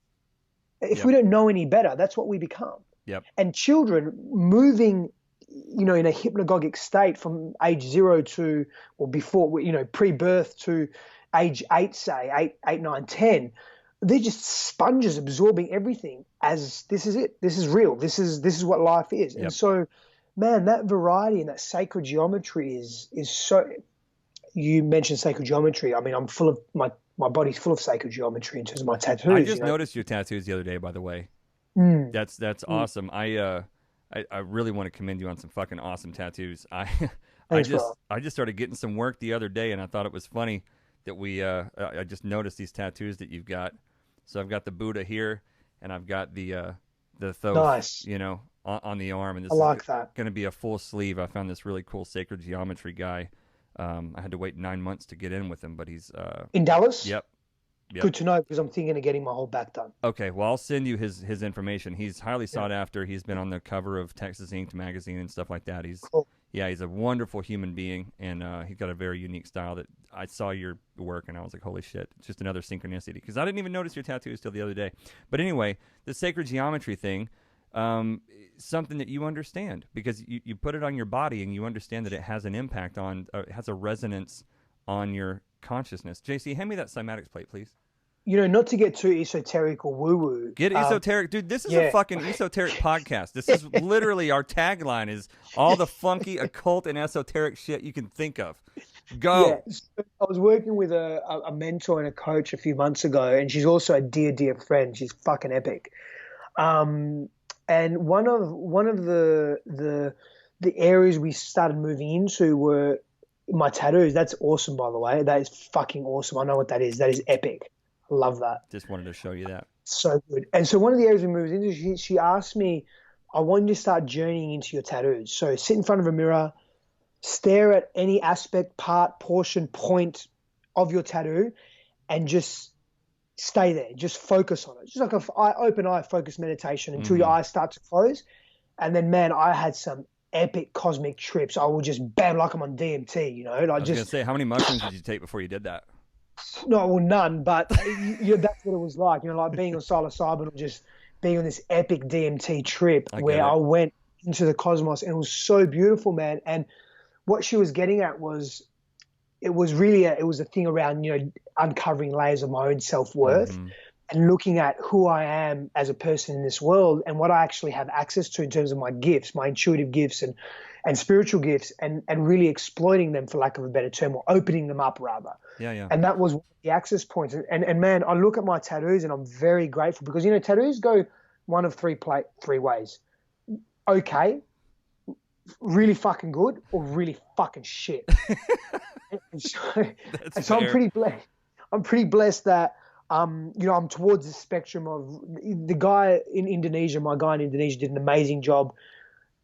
If we don't know any better, that's what we become. Yep. And children moving, you know, in a hypnagogic state from age 0 to, or before, you know, pre-birth to age 8, say, 8, 9, 10, they're just sponges absorbing everything as this is it. This is real. This is what life is. Yep. And so, man, that variety and that sacred geometry is so. You mentioned sacred geometry. I mean, I'm full of my body's full of sacred geometry in terms of my tattoos. I just noticed your tattoos the other day, by the way. That's awesome. I really want to commend you on some fucking awesome tattoos. I just started getting some work the other day, and I thought it was funny that I just noticed these tattoos that you've got. So I've got the Buddha here, and I've got the Thoth, nice, you know, on the arm, and this I like is that. going to be a full sleeve. I found this really cool sacred geometry guy I had to wait 9 months to get in with him, but he's In Dallas? Yep. Good to know, because I'm thinking of getting my whole back done. Okay, well, I'll send you his information. He's highly sought after. He's been on the cover of Texas Inked magazine and stuff like that. He's Cool. Yeah, he's a wonderful human being, and he's got a very unique style that I saw your work, and I was like, holy shit, it's just another synchronicity, because I didn't even notice your tattoos till the other day. But anyway, the sacred geometry thing, something that you understand, because you put it on your body, and you understand that it has an impact on, it has a resonance on your consciousness. JC, hand me that cymatics plate, please. Not to get too esoteric or woo-woo. Get esoteric. Dude, this is a fucking esoteric podcast. This is literally our tagline is all the funky, occult, and esoteric shit you can think of. Go. Yeah. So I was working with a mentor and a coach a few months ago, and she's also a dear, dear friend. She's fucking epic. And one of the areas we started moving into were my tattoos. That's awesome, by the way. That is fucking awesome. I know what that is. That is epic. Love that. Just wanted to show you that. So good. And so one of the areas we moved into, she asked me, I want you to start journeying into your tattoos. So sit in front of a mirror, stare at any aspect, part, portion, point of your tattoo, and just stay there. Just focus on it. Just like an open eye focus meditation until your eyes start to close. And then, man, I had some epic cosmic trips. I will just bam, like I'm on DMT, I was going to say, how many mushrooms did you take before you did that? No, well, none, but that's what it was like. Like being on psilocybin or just being on this epic DMT trip where I went into the cosmos, and it was so beautiful, man. And what she was getting at was, it was a thing around, uncovering layers of my own self-worth and looking at who I am as a person in this world and what I actually have access to in terms of my gifts, my intuitive gifts and spiritual gifts, and really exploiting them, for lack of a better term, or opening them up rather. Yeah. And that was one of the access points. And man, I look at my tattoos and I'm very grateful, because, tattoos go one of three ways. Okay, really fucking good, or really fucking shit. So I'm pretty blessed. I'm pretty blessed that, I'm towards the spectrum of the guy in Indonesia. My guy in Indonesia did an amazing job.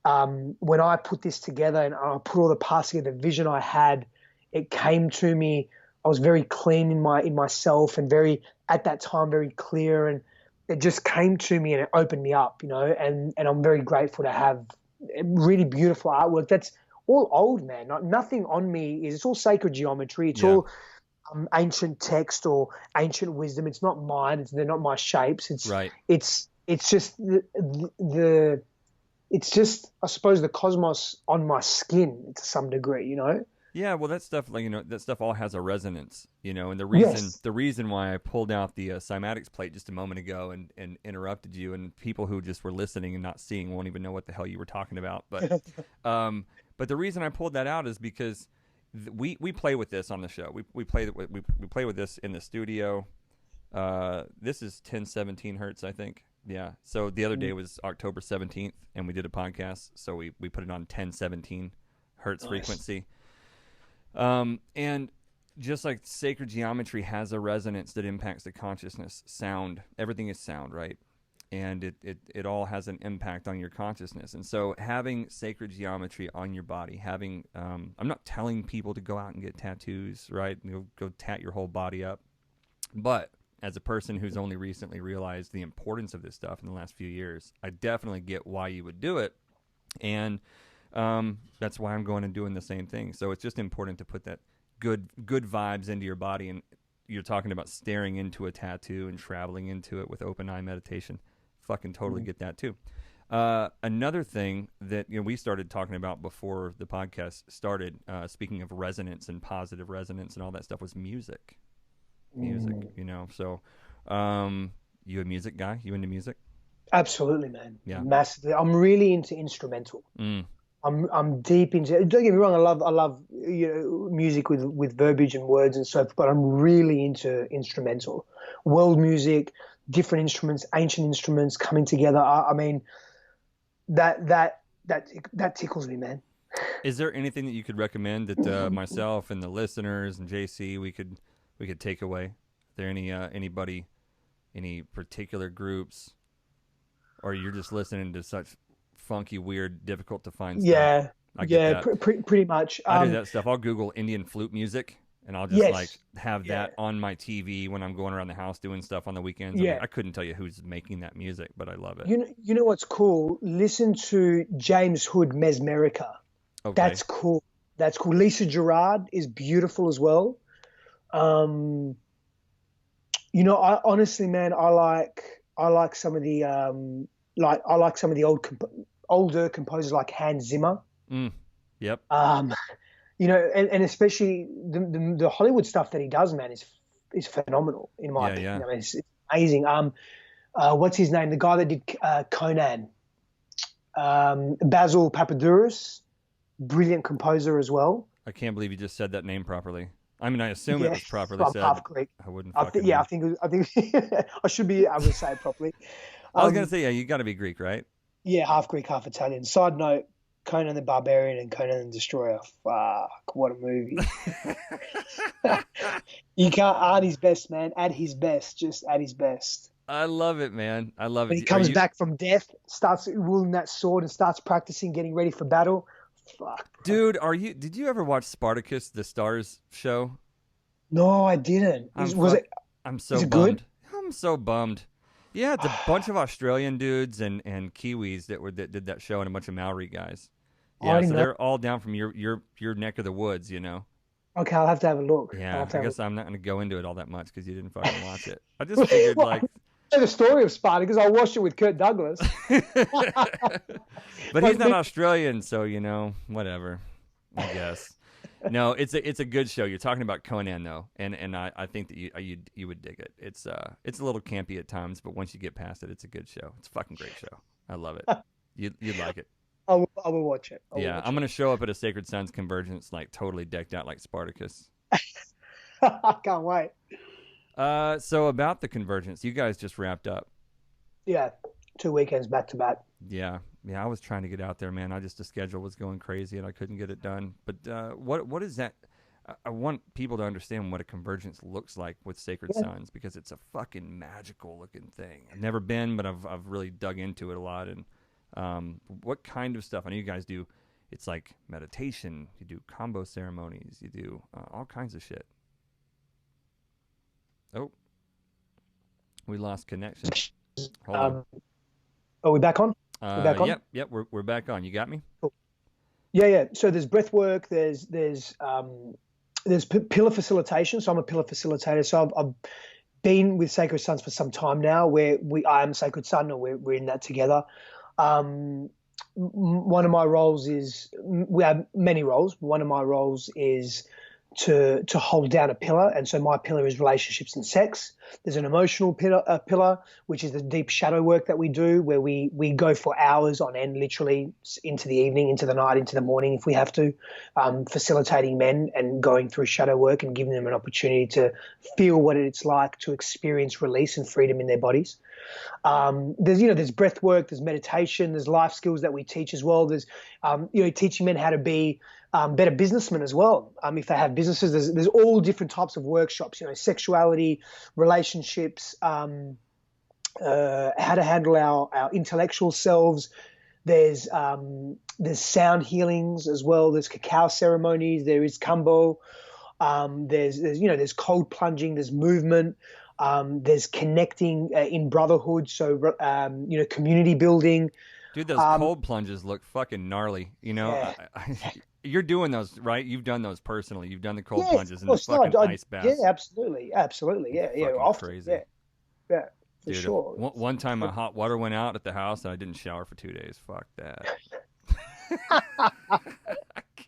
When I put this together and I put all the parts together, the vision I had, it came to me. I was very clean in myself, and at that time very clear, and it just came to me and it opened me up, and I'm very grateful to have really beautiful artwork. That's all old, man. Nothing on me it's all sacred geometry. It's all ancient text or ancient wisdom. It's not mine. They're not my shapes. It's right. It's just it's just, I suppose, the cosmos on my skin to some degree, Yeah, well, that stuff, that stuff all has a resonance, and the reason why I pulled out the cymatics plate just a moment ago and interrupted you, and people who just were listening and not seeing won't even know what the hell you were talking about, but but the reason I pulled that out is because we play with this on the show. We play with this in the studio. This is 1017 hertz, I think. Yeah. So the other day was October 17th, and we did a podcast. So we put it on 1017 hertz frequency. And just like sacred geometry has a resonance that impacts the consciousness, sound, everything is sound, right? And it all has an impact on your consciousness. And so having sacred geometry on your body, having, I'm not telling people to go out and get tattoos, right? Go tat your whole body up. But as a person who's only recently realized the importance of this stuff in the last few years, I definitely get why you would do it. And that's why I'm going and doing the same thing. So it's just important to put that good vibes into your body. And you're talking about staring into a tattoo and traveling into it with open eye meditation. Fucking totally get that too. Another thing that we started talking about before the podcast started, speaking of resonance and positive resonance and all that stuff, was music. So you a music guy? You into music? Absolutely, man. Yeah. Massively. I'm really into instrumental. I'm deep into. Don't get me wrong. I love music with verbiage and words and so forth. But I'm really into instrumental, world music, different instruments, ancient instruments coming together. I mean, that tickles me, man. Is there anything that you could recommend that myself and the listeners and JC we could take away? Are there anybody, any particular groups, or you're just listening to such funky, weird, difficult to find stuff? Yeah. I get Yeah, that. pretty much. I do that stuff. I'll Google Indian flute music, and I'll just Yes. like have that on my TV when I'm going around the house doing stuff on the weekends. Yeah. I couldn't tell you who's making that music, but I love it. You know what's cool? Listen to James Hood Mesmerica. Okay. That's cool. That's cool. Lisa Gerard is beautiful as well. You know, I honestly, man, I like some of the I like some of the older composers like Hans Zimmer. Yep. You know, and especially the Hollywood stuff that he does, man, is phenomenal in my opinion. Yeah. I mean, it's amazing. What's his name? The guy that did Conan, Basil Papadouris, brilliant composer as well. I can't believe you just said that name properly. I mean, I assume it was properly I'm said. half Greek. I wouldn't. I think I should be able to say it properly. I was gonna say, yeah, you got to be Greek, right? Yeah, half Greek, half Italian. Side note: Conan the Barbarian and Conan the Destroyer. Fuck, what a movie! You can't add his best, man. Add his best. Just add his best. I love it, man. I love it. When he comes back from death, starts wielding that sword and starts practicing, getting ready for battle. Fuck, bro. Dude, did you ever watch Spartacus, the Stars show? No, I didn't. I'm so is it bummed. good? I'm so bummed. Yeah, it's a bunch of Australian dudes and Kiwis that did that show, and a bunch of Maori guys. Yeah, so they're all down from your neck of the woods, you know. Okay, I'll have to have a look. Yeah, I guess I'm not going to go into it all that much because you didn't fucking watch it. I just figured like. The story of Spartacus, I watched it with Kirk Douglas. But he's not Australian, so you know, whatever. I guess. No, it's a good show. You're talking about Conan though, and I think that you would dig it. It's a little campy at times, but once you get past it, it's a good show. It's a fucking great show. I love it. You'd like it. I will watch it. I'm gonna show up at a Sacred Sons Convergence like totally decked out like Spartacus. I can't wait. So about the Convergence, you guys just wrapped up. Yeah, 2 weekends back to back. Yeah. I was trying to get out there, man. The schedule was going crazy and I couldn't get it done. But what is that? I want people to understand what a Convergence looks like with Sacred Sons, because it's a fucking magical looking thing. I've never been, but I've really dug into it a lot. And what kind of stuff? I know you guys do. It's like meditation. You do combo ceremonies. You do all kinds of shit. Oh, we lost connection. Hold on. Are we back on? We're back on? Yep, we're back on. You got me? Cool. Yeah. So there's breath work. There's pillar facilitation. So I'm a pillar facilitator. So I've been with Sacred Sons for some time now, where I am a Sacred Son, or we're in that together. One of my roles is, we have many roles. One of my roles is to hold down a pillar, and so my pillar is relationships and sex. There's an emotional pillar, which is the deep shadow work that we do, where we go for hours on end, literally into the evening, into the night, into the morning if we have to, facilitating men and going through shadow work and giving them an opportunity to feel what it's like to experience release and freedom in their bodies. There's breath work, there's meditation, there's life skills that we teach as well. There's teaching men how to be better businessmen as well. If they have businesses, there's all different types of workshops. Sexuality, relationships, how to handle our intellectual selves. There's sound healings as well. There's cacao ceremonies. There is kambo. There's cold plunging. There's movement. There's connecting in brotherhood. So community building. Dude, those cold plunges look fucking gnarly. Yeah. You're doing those, right? You've done those personally. You've done the cold plunges and the fucking ice baths. Yeah, absolutely. Yeah, often. Crazy. Yeah, for Dude, sure. One time my hot water went out at the house and I didn't shower for 2 days. Fuck that. I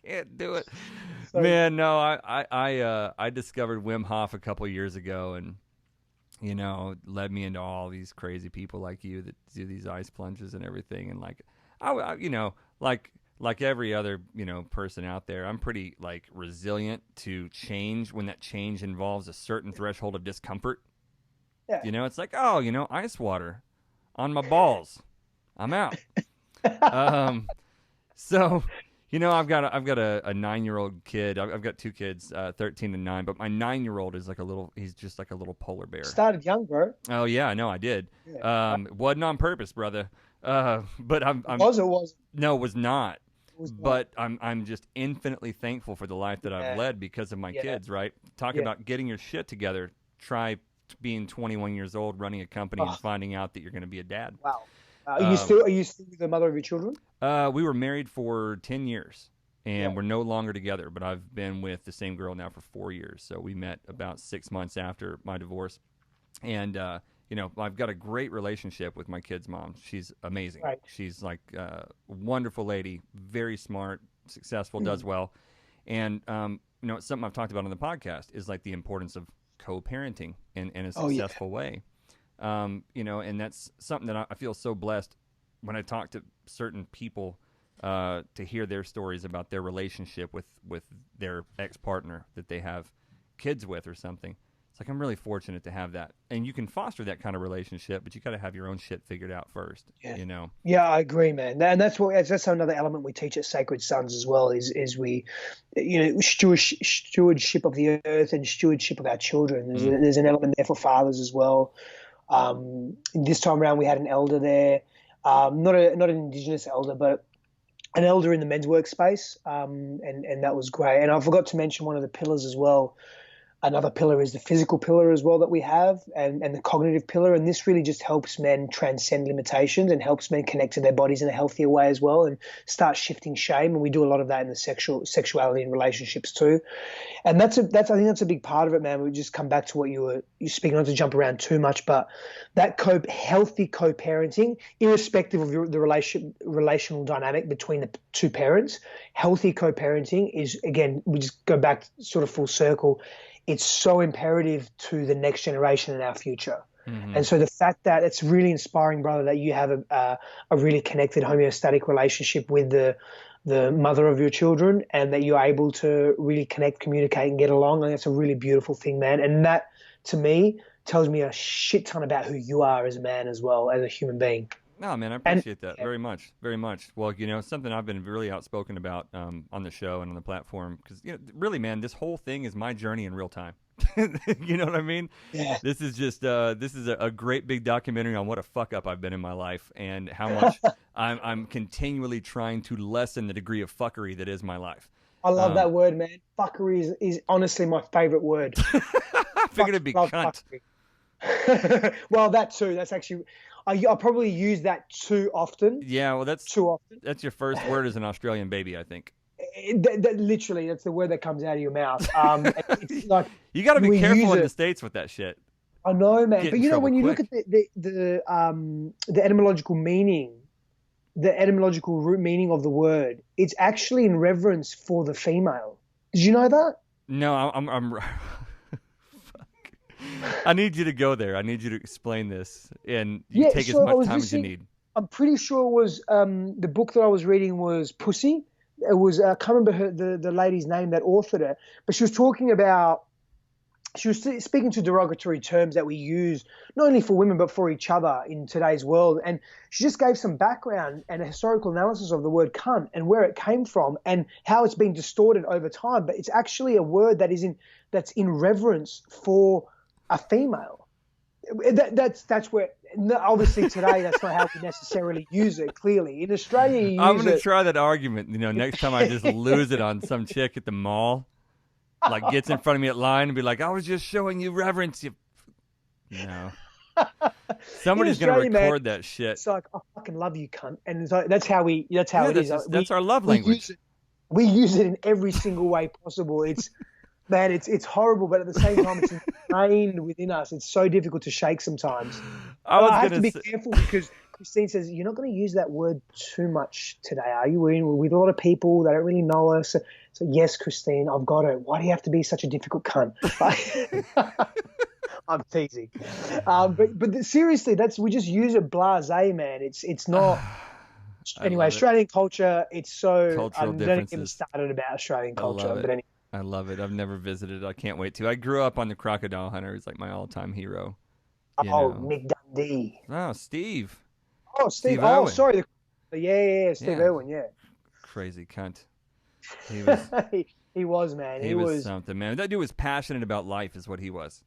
can't do it. So, man, no, I discovered Wim Hof a couple years ago, and led me into all these crazy people like you that do these ice plunges and everything. And like every other, person out there, I'm pretty resilient to change when that change involves a certain threshold of discomfort. Yeah. It's like, ice water on my balls. I'm out. So, I've got a 9-year-old kid. I've got 2 kids, 13 and 9, but my 9-year-old is he's just like a little polar bear. Started young, bro. Oh yeah, I know I did. Yeah. It wasn't on purpose, brother. But I'm Was it? No, it was not. but I'm just infinitely thankful for the life that I've led because of my kids, right? Talk about getting your shit together. Try being 21 years old, running a company, and finding out that you're going to be a dad. Wow. Are you still with the mother of your children? We were married for 10 years, and we're no longer together, but I've been with the same girl now for 4 years. So we met about 6 months after my divorce. And, I've got a great relationship with my kid's mom. She's amazing. Right. She's like a wonderful lady, very smart, successful, does well. And, it's something I've talked about on the podcast is like the importance of co-parenting in a successful way. And that's something that I feel so blessed when I talk to certain people to hear their stories about their relationship with their ex-partner that they have kids with or something. It's like I'm really fortunate to have that. And you can foster that kind of relationship, but you got to have your own shit figured out first, Yeah, I agree, man. And that's another element we teach at Sacred Sons as well is we, stewardship of the earth and stewardship of our children. There's an element there for fathers as well. This time around we had an elder there, not an Indigenous elder, but an elder in the men's workspace, and that was great. And I forgot to mention one of the pillars as well. Another pillar is the physical pillar as well that we have, and the cognitive pillar. And this really just helps men transcend limitations and helps men connect to their bodies in a healthier way as well and start shifting shame. And we do a lot of that in the sexuality and relationships too. And I think that's a big part of it, man. We just come back to what you're speaking, not to jump around too much, but that healthy co-parenting, irrespective of the relational dynamic between the two parents, healthy co-parenting is, again, we just go back sort of full circle. It's so imperative to the next generation and our future. Mm-hmm. And so the fact that it's really inspiring, brother, that you have a really connected homeostatic relationship with the mother of your children and that you're able to really connect, communicate, and get along. I think that's a really beautiful thing, man. And that, to me, tells me a shit ton about who you are as a man as well, as a human being. No, man, I appreciate that very much, very much. Well, something I've been really outspoken about on the show and on the platform because, really, man, this whole thing is my journey in real time. You know what I mean? Yeah. This is just a great big documentary on what a fuck up I've been in my life and how much I'm continually trying to lessen the degree of fuckery that is my life. I love that word, man. Fuckery is honestly my favorite word. I figured it'd be cunt. Well, that too. That's actually. I probably use that too often. Yeah, well, that's too often. That's your first word as an Australian baby, I think. Literally, that's the word that comes out of your mouth. It's like you got to be careful in the States with that shit. I know, man. But when you look at the etymological meaning, the etymological root meaning of the word, it's actually in reverence for the female. Did you know that? No, I'm I need you to go there. I need you to explain this, and you take as much time as you need. I'm pretty sure it was the book that I was reading was Pussy. It was I can't remember the lady's name that authored it, but she was talking about. She was speaking to derogatory terms that we use not only for women but for each other in today's world, and she just gave some background and a historical analysis of the word cunt and where it came from and how it's been distorted over time. But it's actually a word that's in reverence for a female. That's where obviously today that's not how we necessarily use it. Clearly, in Australia, I'm going to try that argument. Next time I just lose it on some chick at the mall, like gets in front of me at line and be like, "I was just showing you reverence." No, somebody's going to record that shit. It's like, "I fucking love you, cunt," and it's like, that's how it is. That's our love language. We use it in every single way possible. Man, it's horrible, but at the same time, it's ingrained within us. It's so difficult to shake sometimes. I have to be careful because Christine says, you're not going to use that word too much today, are you? We're with a lot of people that don't really know us. So yes, Christine, I've got it. Why do you have to be such a difficult cunt? I'm teasing. But seriously, we just use it blasé, man. It's not... Anyway, Australian culture, it's so... Cultural don't differences. get me started about Australian culture. But anyway. I love it. I've never visited. I can't wait to. I grew up on the Crocodile Hunter. It's like my all-time hero. Mick Dundee. Oh, Steve. Oh, Steve. Irwin. Sorry. Yeah, Steve Irwin, yeah. Crazy cunt. He was. he was, man. He was something, man. That dude was passionate about life is what he was.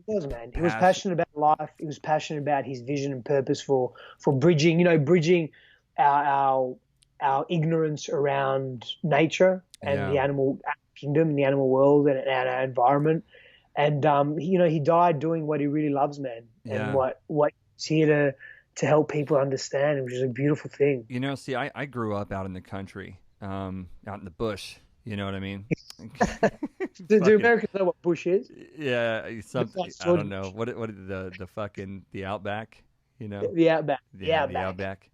He was, man. He was passionate about life. He was passionate about his vision and purpose for bridging, bridging our our ignorance around nature and the animal kingdom, the animal world, and our environment. And he died doing what he really loves, man, and what he's here to help people understand, which is a beautiful thing. See, I grew up out in the country, out in the bush. You know what I mean? Do Americans know what bush is? Yeah, something. I don't know. What the fucking the outback? The outback. The outback.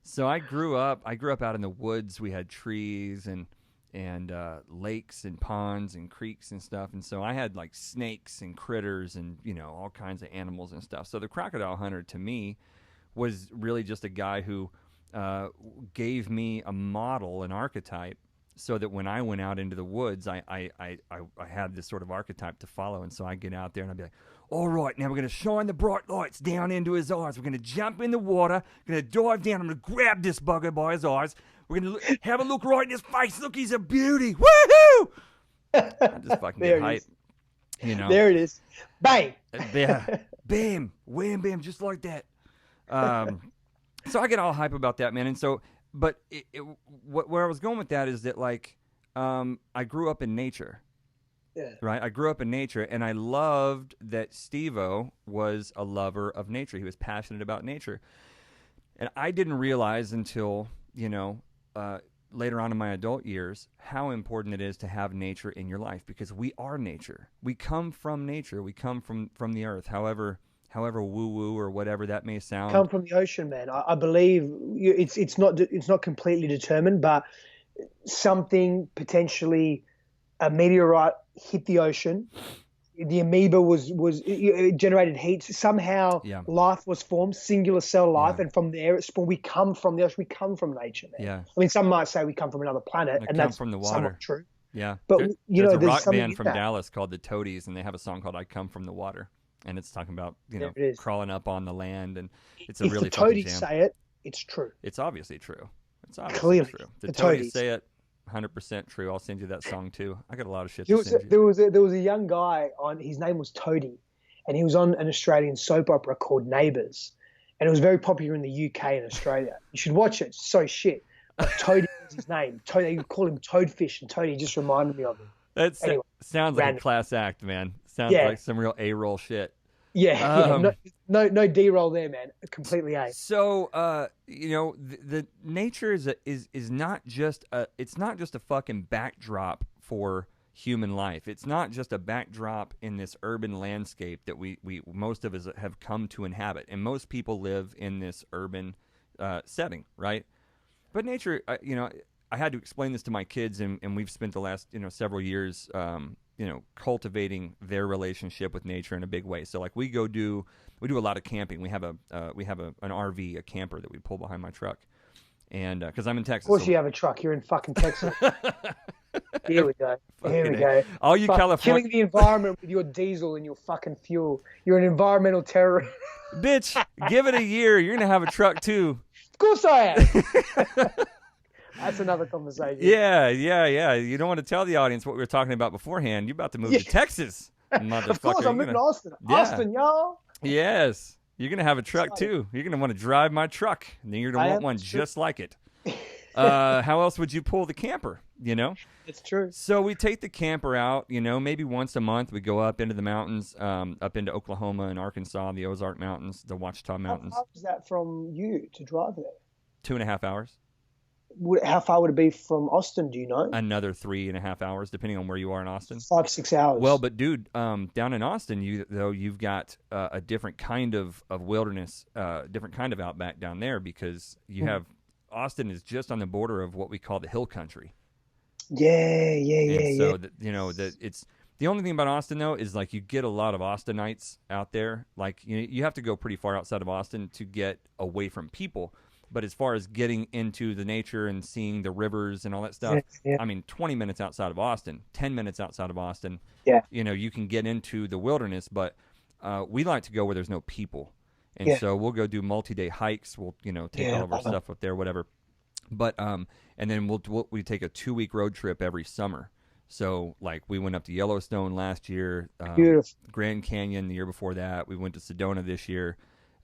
So I grew up out in the woods. We had trees and lakes and ponds and creeks and stuff. And so I had like snakes and critters and all kinds of animals and stuff. So the crocodile hunter to me was really just a guy who gave me a model, an archetype, so that when I went out into the woods, I had this sort of archetype to follow. And so I get out there and I'd be like, all right, now we're going to shine the bright lights down into his eyes. We're going to jump in the water, going to dive down. I'm going to grab this bugger by his eyes. We're going to have a look right in his face. Look, he's a beauty. Woohoo! I just fucking get hype. There it is. Bang! Yeah. Bam. Wham, bam, just like that. So I get all hype about that, man. And so... But where I was going with that is that, like, I grew up in nature. Yeah. Right? I grew up in nature, and I loved that Steve-O was a lover of nature. He was passionate about nature. And I didn't realize until, later on in my adult years how important it is to have nature in your life, because we are nature. We come from nature. We come from the earth, however woo-woo or whatever that may sound. Come from the ocean, man. I believe it's not completely determined, but something, potentially a meteorite, hit the ocean. The amoeba it generated heat. Somehow life was formed, singular cell life, and from there it spawned. We come from the ocean. We come from nature, man. Yeah. I mean, some might say we come from another planet, and that's from the water. Somewhat true. Yeah. But there's a rock band from Dallas called the Toadies, and they have a song called "I Come from the Water." And it's talking about, crawling up on the land, and it's a really fucking jam. If the Toadies say it, it's true. It's obviously true. It's obviously clearly true. The Toadies say it, 100% true. I'll send you that song too. I got a lot of shit to send you. There was a young guy his name was Toady, and he was on an Australian soap opera called Neighbours, and it was very popular in the UK and Australia. You should watch it. It's so shit. But Toady was his name. Toady, you call him Toadfish, and Toady just reminded me of him. That sounds like a class act, man. Sounds like some real A-roll shit. Yeah, no D-roll there, man. Completely A. So, the nature is not just it's not just a fucking backdrop for human life. It's not just a backdrop in this urban landscape that we most of us have come to inhabit, and most people live in this urban setting, right? But nature, I had to explain this to my kids, and we've spent the last several years cultivating their relationship with nature in a big way. So like we do a lot of camping. We have an RV, a camper that we pull behind my truck, and because I'm in Texas. Of course, you have a truck. You're in fucking Texas. Here we go. Here we go. All you California killing the environment with your diesel and your fucking fuel. You're an environmental terrorist. Bitch, give it a year. You're gonna have a truck too. Of course I am. That's another conversation. Yeah. You don't want to tell the audience what we were talking about beforehand. You're about to move to Texas, motherfucker. Of course, I'm moving to Austin. Yeah. Austin, y'all. Yes. You're going to have a truck, too. You're going to want to drive my truck, and then you're going to want one just like it. How else would you pull the camper, It's true. So we take the camper out, maybe once a month. We go up into the mountains, up into Oklahoma and Arkansas, the Ozark Mountains, the Ouachita Mountains. How far is that from you to drive there? 2.5 hours. How far would it be from Austin? Do you know? Another 3.5 hours, depending on where you are in Austin. 5-6 hours. Well, but dude, down in Austin, you've got a different kind of wilderness, different kind of outback down there, because you have Austin is just on the border of what we call the hill country. Yeah. So it's the only thing about Austin though is like you get a lot of Austinites out there. Like you have to go pretty far outside of Austin to get away from people. But as far as getting into the nature and seeing the rivers and all that stuff, I mean, 20 minutes outside of Austin, 10 minutes outside of Austin, you can get into the wilderness. But we like to go where there's no people. And so we'll go do multi-day hikes. We'll, take all of our stuff up there, whatever. But and then we take a 2-week road trip every summer. So, like, we went up to Yellowstone last year, Beautiful. Grand Canyon the year before that. We went to Sedona this year.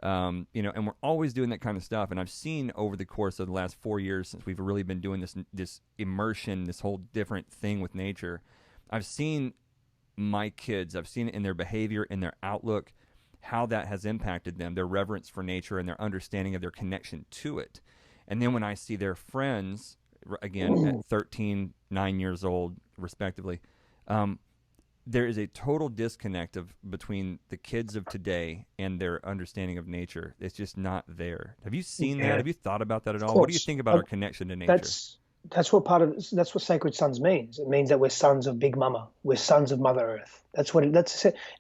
You know, and we're always doing that kind of stuff. And I've seen over the course of the last 4 years since we've really been doing this immersion, this whole different thing with nature, I've seen my kids, I've seen it in their behavior, in their outlook, how that has impacted them, their reverence for nature and their understanding of their connection to it. And then when I see their friends, again, at 13, 9 years old, respectively, there is a total disconnect between the kids of today and their understanding of nature. It's just not there. Have you seen that? Have you thought about that at all? What do you think about our connection to nature? That's what Sacred Sons means. It means that we're sons of Big Mama. We're sons of Mother Earth.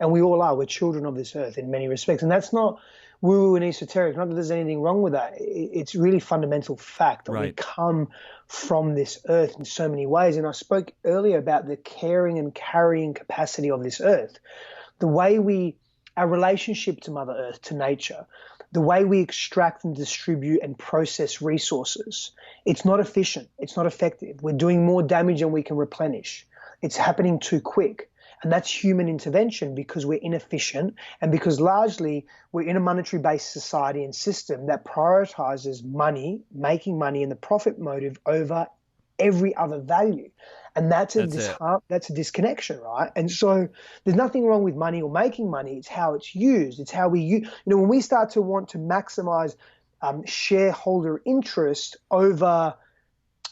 And we all are. We're children of this earth in many respects. And that's not woo-woo and esoteric. Not that there's anything wrong with that. It's really fundamental fact that we come from this earth in so many ways. And I spoke earlier about the caring and carrying capacity of this earth. The way our relationship to Mother Earth, to nature, the way we extract and distribute and process resources, it's not efficient. It's not effective. We're doing more damage than we can replenish. It's happening too quick. And that's human intervention because we're inefficient and because largely we're in a monetary-based society and system that prioritizes money, making money and the profit motive over every other value. And that's a disconnection, right? And so there's nothing wrong with money or making money. It's how it's used. It's how we use. When we start to want to maximize shareholder interest over,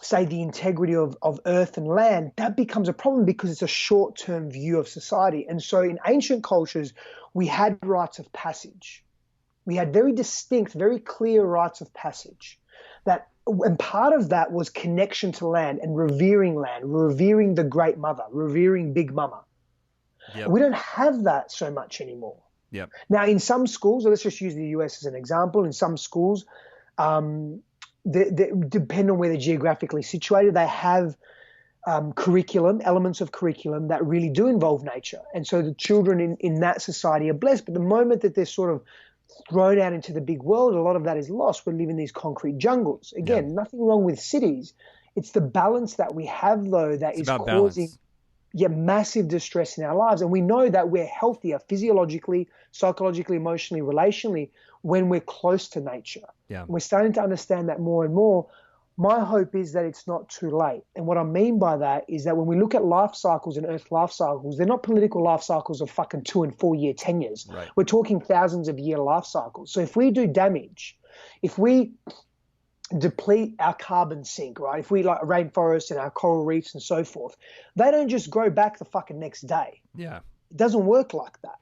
say, the integrity of earth and land, that becomes a problem because it's a short-term view of society. And so in ancient cultures, we had rites of passage. We had very distinct, very clear rites of passage and part of that was connection to land, revering the Great Mother, revering Big Mama. Yep. We don't have that so much anymore. Yep. Now, in some schools, let's just use the US as an example. In some schools, depending on where they're geographically situated, they have elements of curriculum that really do involve nature. And so the children in that society are blessed. But the moment that they're sort of thrown out into the big world, a lot of that is lost. We live in these concrete jungles. Again, nothing wrong with cities. It's the balance that we have, though, that is causing massive distress in our lives. And we know that we're healthier physiologically, psychologically, emotionally, relationally when we're close to nature. Yeah. We're starting to understand that more and more. My hope is that it's not too late. And what I mean by that is that when we look at life cycles and Earth life cycles, they're not political life cycles of fucking 2 and 4 year tenures. Right. We're talking thousands of year life cycles. So if we do damage, if we deplete our carbon sink, right? If we like rainforests and our coral reefs and so forth, they don't just grow back the fucking next day. Yeah. It doesn't work like that.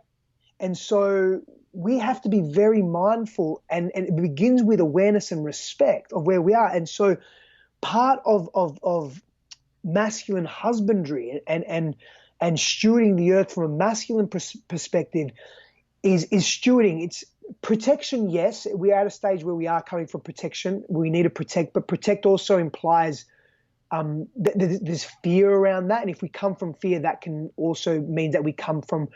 And so we have to be very mindful, and it begins with awareness and respect of where we are. And so part of masculine husbandry and stewarding the earth from a masculine perspective is stewarding. It's protection, yes. We are at a stage where we are coming from protection. We need to protect, but protect also implies there's fear around that. And if we come from fear, that can also mean that we come from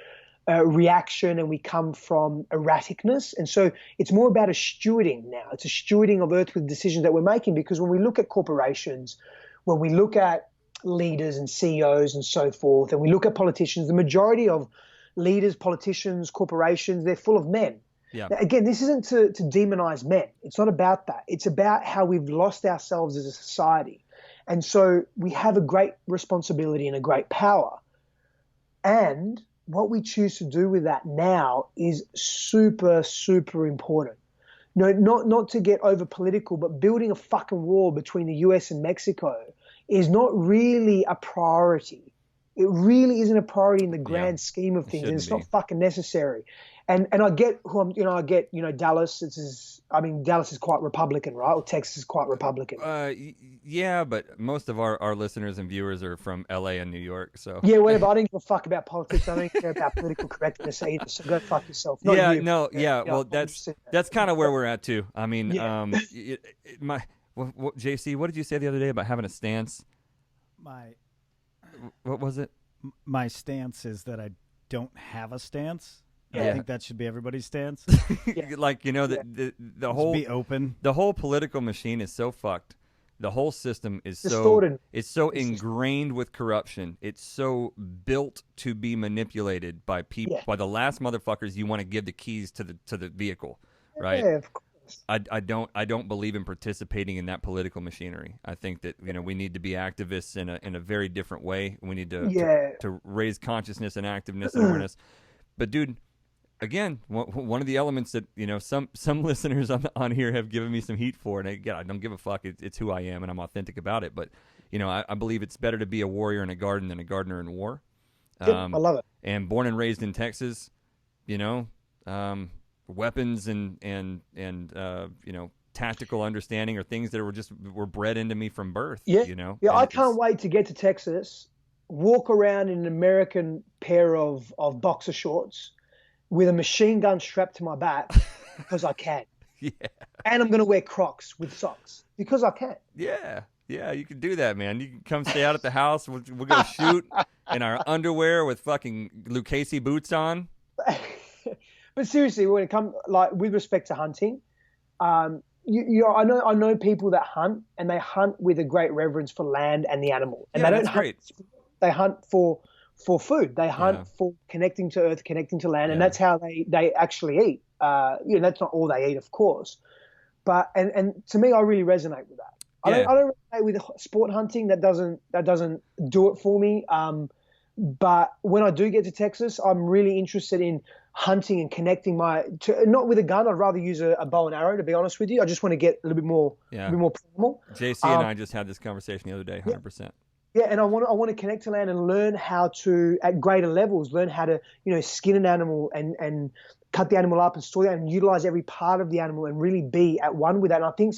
reaction and we come from erraticness. And so it's more about a stewarding now. It's a stewarding of earth with decisions that we're making, because when we look at corporations, when we look at leaders and CEOs and so forth, and we look at politicians, the majority of leaders, politicians, corporations, they're full of men. Yeah. Now, again, this isn't to demonize men. It's not about that. It's about how we've lost ourselves as a society. And so we have a great responsibility and a great power. And what we choose to do with that now is super, super important. No, not to get over political, but building a fucking wall between the US and Mexico is not really a priority. It really isn't a priority in the grand scheme of things, and it's not fucking necessary. And I get Dallas. Dallas is quite Republican, right? Or Texas is quite Republican. Yeah, but most of our listeners and viewers are from LA and New York, so yeah, whatever. I don't give a fuck about politics. I don't care about political correctness either. So go fuck yourself. Well, that's kind of where we're at too. I mean, JC, what did you say the other day about having a stance? What was it? My stance is that I don't have a stance. I think that should be everybody's stance. Like, the whole be open. The whole political machine is so fucked. The whole system is distorted. It's so ingrained with corruption. It's so built to be manipulated by people, by the last motherfuckers you want to give the keys to the vehicle, right? Yeah, of course. I don't believe in participating in that political machinery. I think that we need to be activists in a very different way. We need to raise consciousness and activeness and awareness. But dude, again, one of the elements that some listeners on here have given me some heat for, and again, I don't give a fuck. It's who I am, and I'm authentic about it. But I believe it's better to be a warrior in a garden than a gardener in war. I love it. And born and raised in Texas, weapons and tactical understanding are things that were bred into me from birth. Yeah, And I can't wait to get to Texas, walk around in an American pair of boxer shorts with a machine gun strapped to my back because I can. Yeah. And I'm going to wear Crocs with socks because I can. Yeah, you can do that, man. You can come stay out at the house. We'll go shoot in our underwear with fucking Lucchese boots on. But seriously, when it comes with respect to hunting, I know people that hunt, and they hunt with a great reverence for land and the animal, and they don't hunt. They hunt for food. They hunt for connecting to earth, connecting to land, and that's how they actually eat. That's not all they eat, of course, but and to me, I really resonate with that. I don't resonate with sport hunting. That doesn't do it for me. But when I do get to Texas, I'm really interested in hunting and connecting not with a gun. I'd rather use a bow and arrow, to be honest with you. I just want to get a little bit more primal. JC and I just had this conversation the other day, 100%. Yeah, and I want to connect to land and learn how to, at greater levels, learn how to, skin an animal and cut the animal up and store that and utilize every part of the animal and really be at one with that. And I think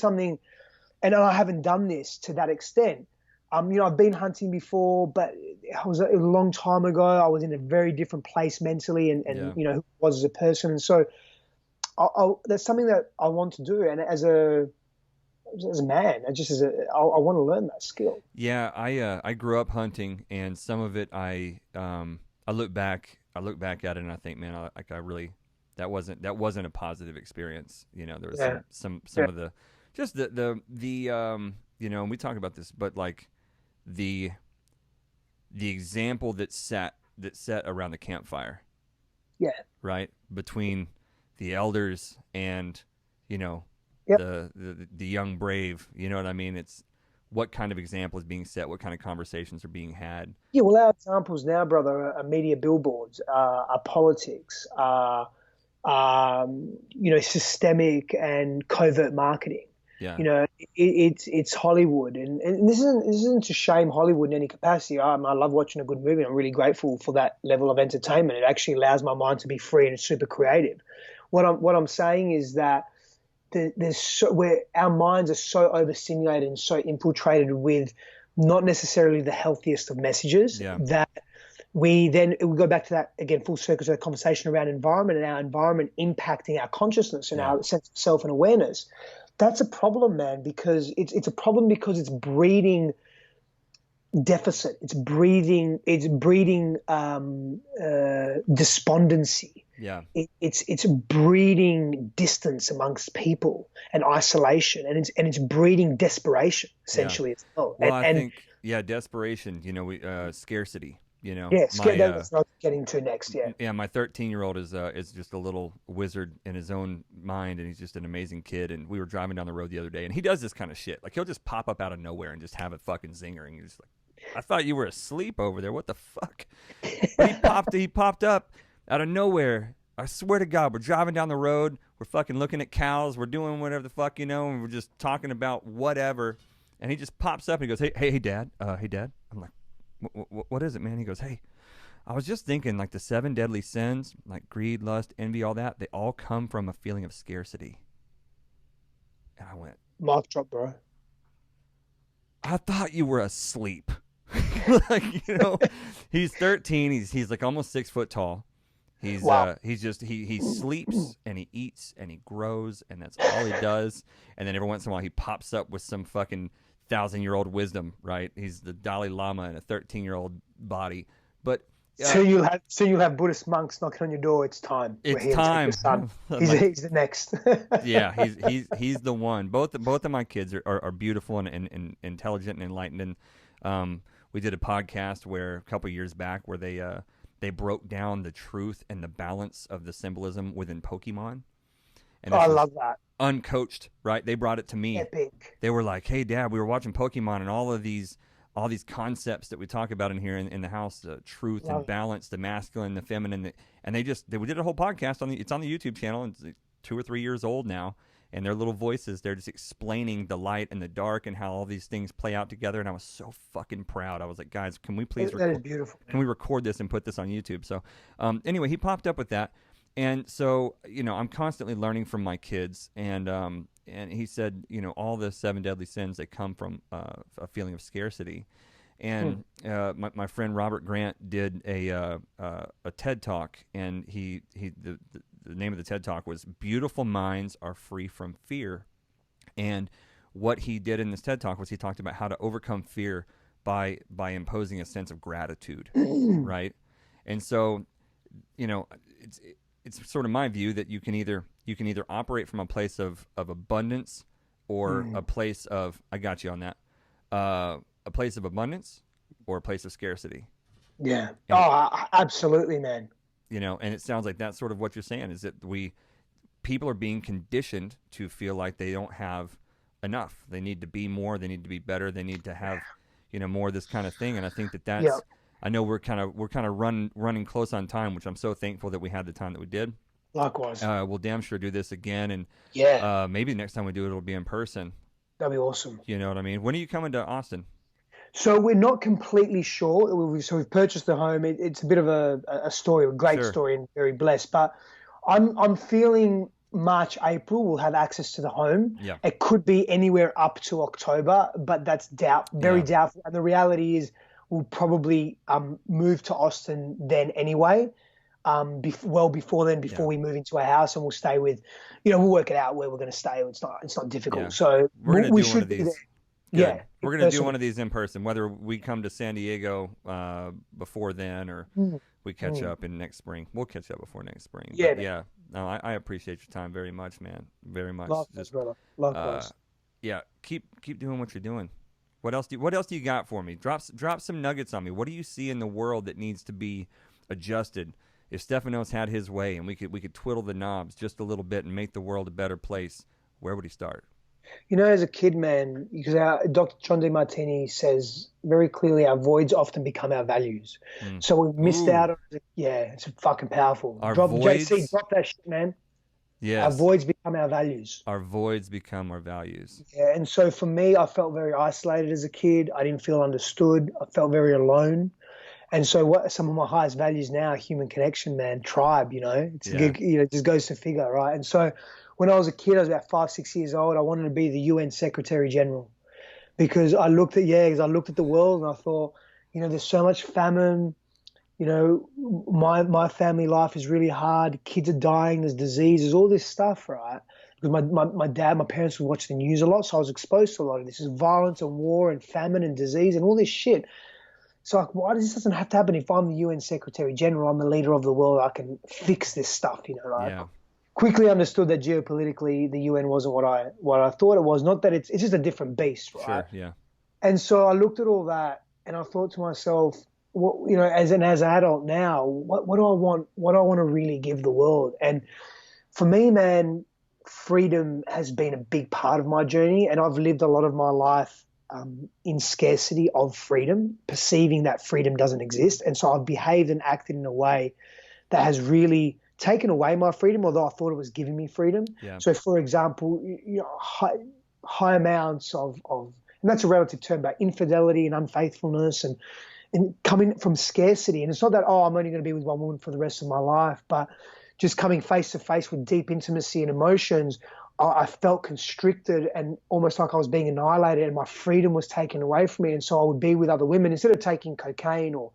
and I haven't done this to that extent. I've been hunting before, but it was a long time ago. I was in a very different place mentally and who I was as a person. And so that's something that I want to do. And as a man, I want to learn that skill. Yeah, I grew up hunting, and some of it I look back at it and I think, man, that wasn't a positive experience. There was some of the just the and we talk about this, but like the example that set around the campfire. Yeah. Right? Between the elders and, the young brave, you know what I mean? It's what kind of example is being set, what kind of conversations are being had. Yeah, well, our examples now, brother, are media billboards, are politics, systemic and covert marketing. Yeah. It's Hollywood, and this isn't to shame Hollywood in any capacity. I love watching a good movie. I'm really grateful for that level of entertainment. It actually allows my mind to be free and it's super creative. What I'm saying is that where our minds are so overstimulated and so infiltrated with not necessarily the healthiest of messages that we go back to that again, full circle to the conversation around environment and our environment impacting our consciousness and our sense of self and awareness. That's a problem, man, because it's a problem because it's breeding deficit. It's breeding despondency. Yeah. It's breeding distance amongst people and isolation, and it's breeding desperation essentially as well. Well, I think desperation. Scarcity. That's what I'm getting to next. Yeah. My 13-year-old is just a little wizard in his own mind, and he's just an amazing kid. And we were driving down the road the other day, and he does this kind of shit. Like he'll just pop up out of nowhere and just have a fucking zinger, and you're just like, I thought you were asleep over there. What the fuck? But he popped up out of nowhere. I swear to God, we're driving down the road. We're fucking looking at cows. We're doing whatever the fuck, and we're just talking about whatever. And he just pops up and he goes, hey, Dad. Hey, Dad. I'm like, what is it, man? He goes, hey, I was just thinking, like the 7 deadly sins, like greed, lust, envy, all that, they all come from a feeling of scarcity. And I went, mic drop, bro. I thought you were asleep. Like, he's 13. He's like almost 6 foot tall. He sleeps and he eats and he grows, and that's all he does. And then every once in a while he pops up with some fucking 1,000-year-old wisdom, right? He's the Dalai Lama in a 13-year-old body. But so you'll have Buddhist monks knocking on your door. It's time. It's time. He's the next. Yeah, he's the one. Both of my kids are beautiful and intelligent and enlightened. And we did a podcast a couple years back where they broke down the truth and the balance of the symbolism within Pokemon. And I this was love that. uncoached, right? They brought it to me. Epic. They were like, "Hey, Dad, we were watching Pokemon, and all these concepts that we talk about in here in the house, truth and balance, the masculine, the feminine, and we did a whole podcast it's on the YouTube channel. It's 2 or 3 years old now, and their little voices, they're just explaining the light and the dark and how all these things play out together. And I was so fucking proud. I was like, guys, can we please that is beautiful. Can we record this and put this on YouTube? So anyway, he popped up with that. And so, I'm constantly learning from my kids, and he said, all the 7 deadly sins, they come from a feeling of scarcity. And my friend Robert Grant did a TED Talk, and the name of the TED Talk was "Beautiful Minds Are Free from Fear." And what he did in this TED Talk was he talked about how to overcome fear by imposing a sense of gratitude, right? And so, it's sort of my view that you can either operate from a place of abundance or a place of, I got you on that, a place of abundance or a place of scarcity. Yeah. Absolutely, man. And it sounds like that's sort of what you're saying, is that people are being conditioned to feel like they don't have enough. They need to be more. They need to be better. They need to have, more of this kind of thing. And I think that's. Yep. I know we're kind of running close on time, which I'm so thankful that we had the time that we did. Likewise. We'll damn sure do this again, and maybe the next time we do it, it'll be in person. That'd be awesome. You know what I mean? When are you coming to Austin? So we're not completely sure. So we've purchased the home. It's a bit of a story, a great story, and very blessed. But I'm feeling March, April we'll have access to the home. Yeah. It could be anywhere up to October, but that's very doubtful. And the reality is, we'll probably move to Austin then anyway, before we move into our house, and we'll stay with, we'll work it out where we're going to stay. It's not difficult. Yeah. So we should be there. Yeah, we're going to do one of these in person, whether we come to San Diego before then or we catch up in next spring. We'll catch up before next spring. Yeah, but no, I appreciate your time very much, man. Very much. Likewise, brother. Likewise. Keep doing what you're doing. What else do you got for me? Drop some nuggets on me. What do you see in the world that needs to be adjusted? If Stefanos had his way and we could twiddle the knobs just a little bit and make the world a better place, where would he start? As a kid, man, because Dr. John DeMartini says very clearly, our voids often become our values. So we missed out on it. Yeah, it's fucking powerful. JC, drop that shit, man. Yes. Our voids become our values. Our voids become our values. Yeah, and so for me, I felt very isolated as a kid. I didn't feel understood. I felt very alone. And so what some of my highest values now are human connection, man, tribe, it just goes to figure, right? And so when I was a kid, I was about 5, 6 years old, I wanted to be the UN Secretary General, because I looked at the world and I thought, there's so much famine. My family life is really hard. Kids are dying. There's disease. There's all this stuff, right? Because my parents would watch the news a lot, so I was exposed to a lot of this. There's violence and war and famine and disease and all this shit. So why does this doesn't have to happen? If I'm the UN Secretary General, I'm the leader of the world, I can fix this stuff, right? Yeah. Quickly understood that geopolitically the UN wasn't what I thought it was. Not that it's just a different beast, right? Sure, yeah. And so I looked at all that and I thought to myself, as an adult now, what do I want? What do I want to really give the world? And for me, man, freedom has been a big part of my journey, and I've lived a lot of my life in scarcity of freedom, perceiving that freedom doesn't exist. And so I've behaved and acted in a way that has really taken away my freedom, although I thought it was giving me freedom. Yeah. So, for example, high amounts of, and that's a relative term, but infidelity and unfaithfulness and coming from scarcity. And it's not that, I'm only going to be with one woman for the rest of my life, but just coming face to face with deep intimacy and emotions, I felt constricted and almost like I was being annihilated, and my freedom was taken away from me. And so I would be with other women instead of taking cocaine or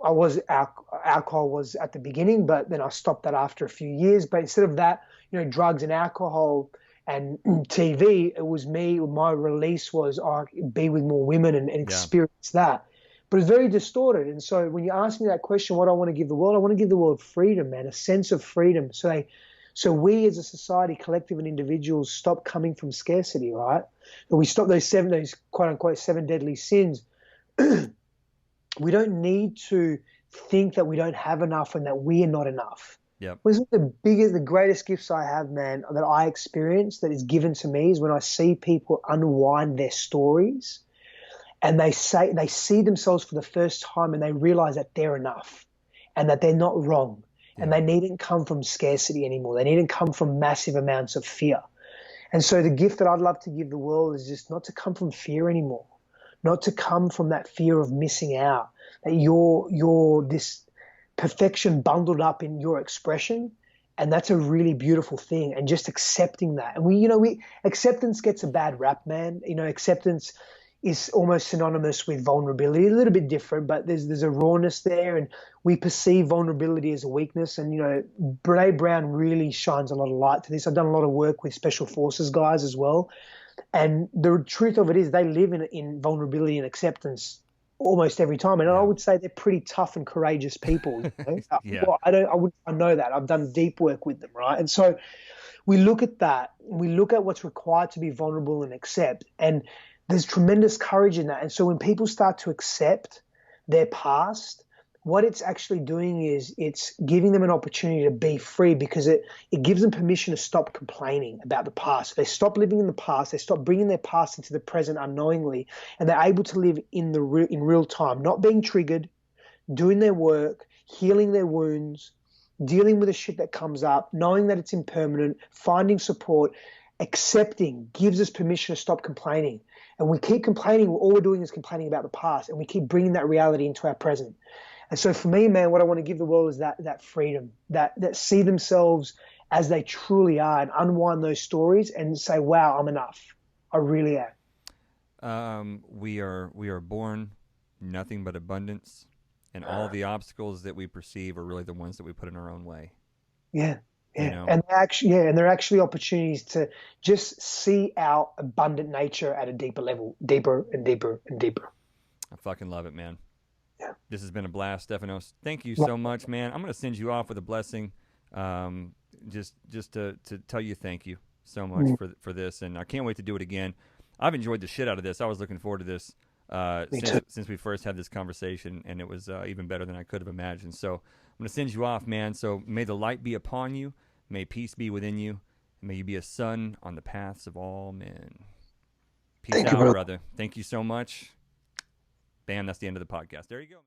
I was alcohol was at the beginning, but then I stopped that after a few years. But instead of that, drugs and alcohol and TV, it was me. My release was be with more women and experience that. But it's very distorted. And so when you ask me that question, what I want to give the world, I want to give the world freedom, man, a sense of freedom. So we as a society, collective and individuals, stop coming from scarcity, right? And we stop those quote unquote 7 deadly sins. We don't need to think that we don't have enough and that we are not enough. Yep. One of the greatest gifts I have, man, that I experience that is given to me is when I see people unwind their stories and they see themselves for the first time and they realize that they're enough and that they're not wrong and they needn't come from scarcity anymore. They needn't come from massive amounts of fear. And so the gift that I'd love to give the world is just not to come from fear anymore, not to come from that fear of missing out, that you're this perfection bundled up in your expression. And that's a really beautiful thing. And just accepting that. And acceptance gets a bad rap, man. Acceptance is almost synonymous with vulnerability, a little bit different, but there's a rawness there, and we perceive vulnerability as a weakness. And Brene Brown really shines a lot of light to this. I've done a lot of work with special forces guys as well, and the truth of it is they live in vulnerability and acceptance almost every time. And I would say they're pretty tough and courageous people. Yeah. Well, I know that. I've done deep work with them, right? And so we look at that. We look at what's required to be vulnerable and accept, and there's tremendous courage in that. And so when people start to accept their past, what it's actually doing is it's giving them an opportunity to be free, because it gives them permission to stop complaining about the past. They stop living in the past. They stop bringing their past into the present unknowingly, and they're able to live in real time, not being triggered, doing their work, healing their wounds, dealing with the shit that comes up, knowing that it's impermanent, finding support. Accepting gives us permission to stop complaining. And we keep complaining, all we're doing is complaining about the past, and we keep bringing that reality into our present. And so for me, man, what I want to give the world is that freedom, that see themselves as they truly are, and unwind those stories and say, wow, I'm enough. I really am. We are born nothing but abundance, and all the obstacles that we perceive are really the ones that we put in our own way. Yeah. Yeah, and they're actually opportunities to just see our abundant nature at a deeper level, deeper and deeper and deeper. I fucking love it, man. Yeah. This has been a blast, Stefanos. Thank you so much, man. I'm going to send you off with a blessing, just to tell you thank you so much for this, and I can't wait to do it again. I've enjoyed the shit out of this. I was looking forward to this since we first had this conversation, and it was even better than I could have imagined. So I'm going to send you off, man. So may the light be upon you. May peace be within you. And may you be a sun on the paths of all men. Peace out, brother. Thank you so much. Bam, that's the end of the podcast. There you go.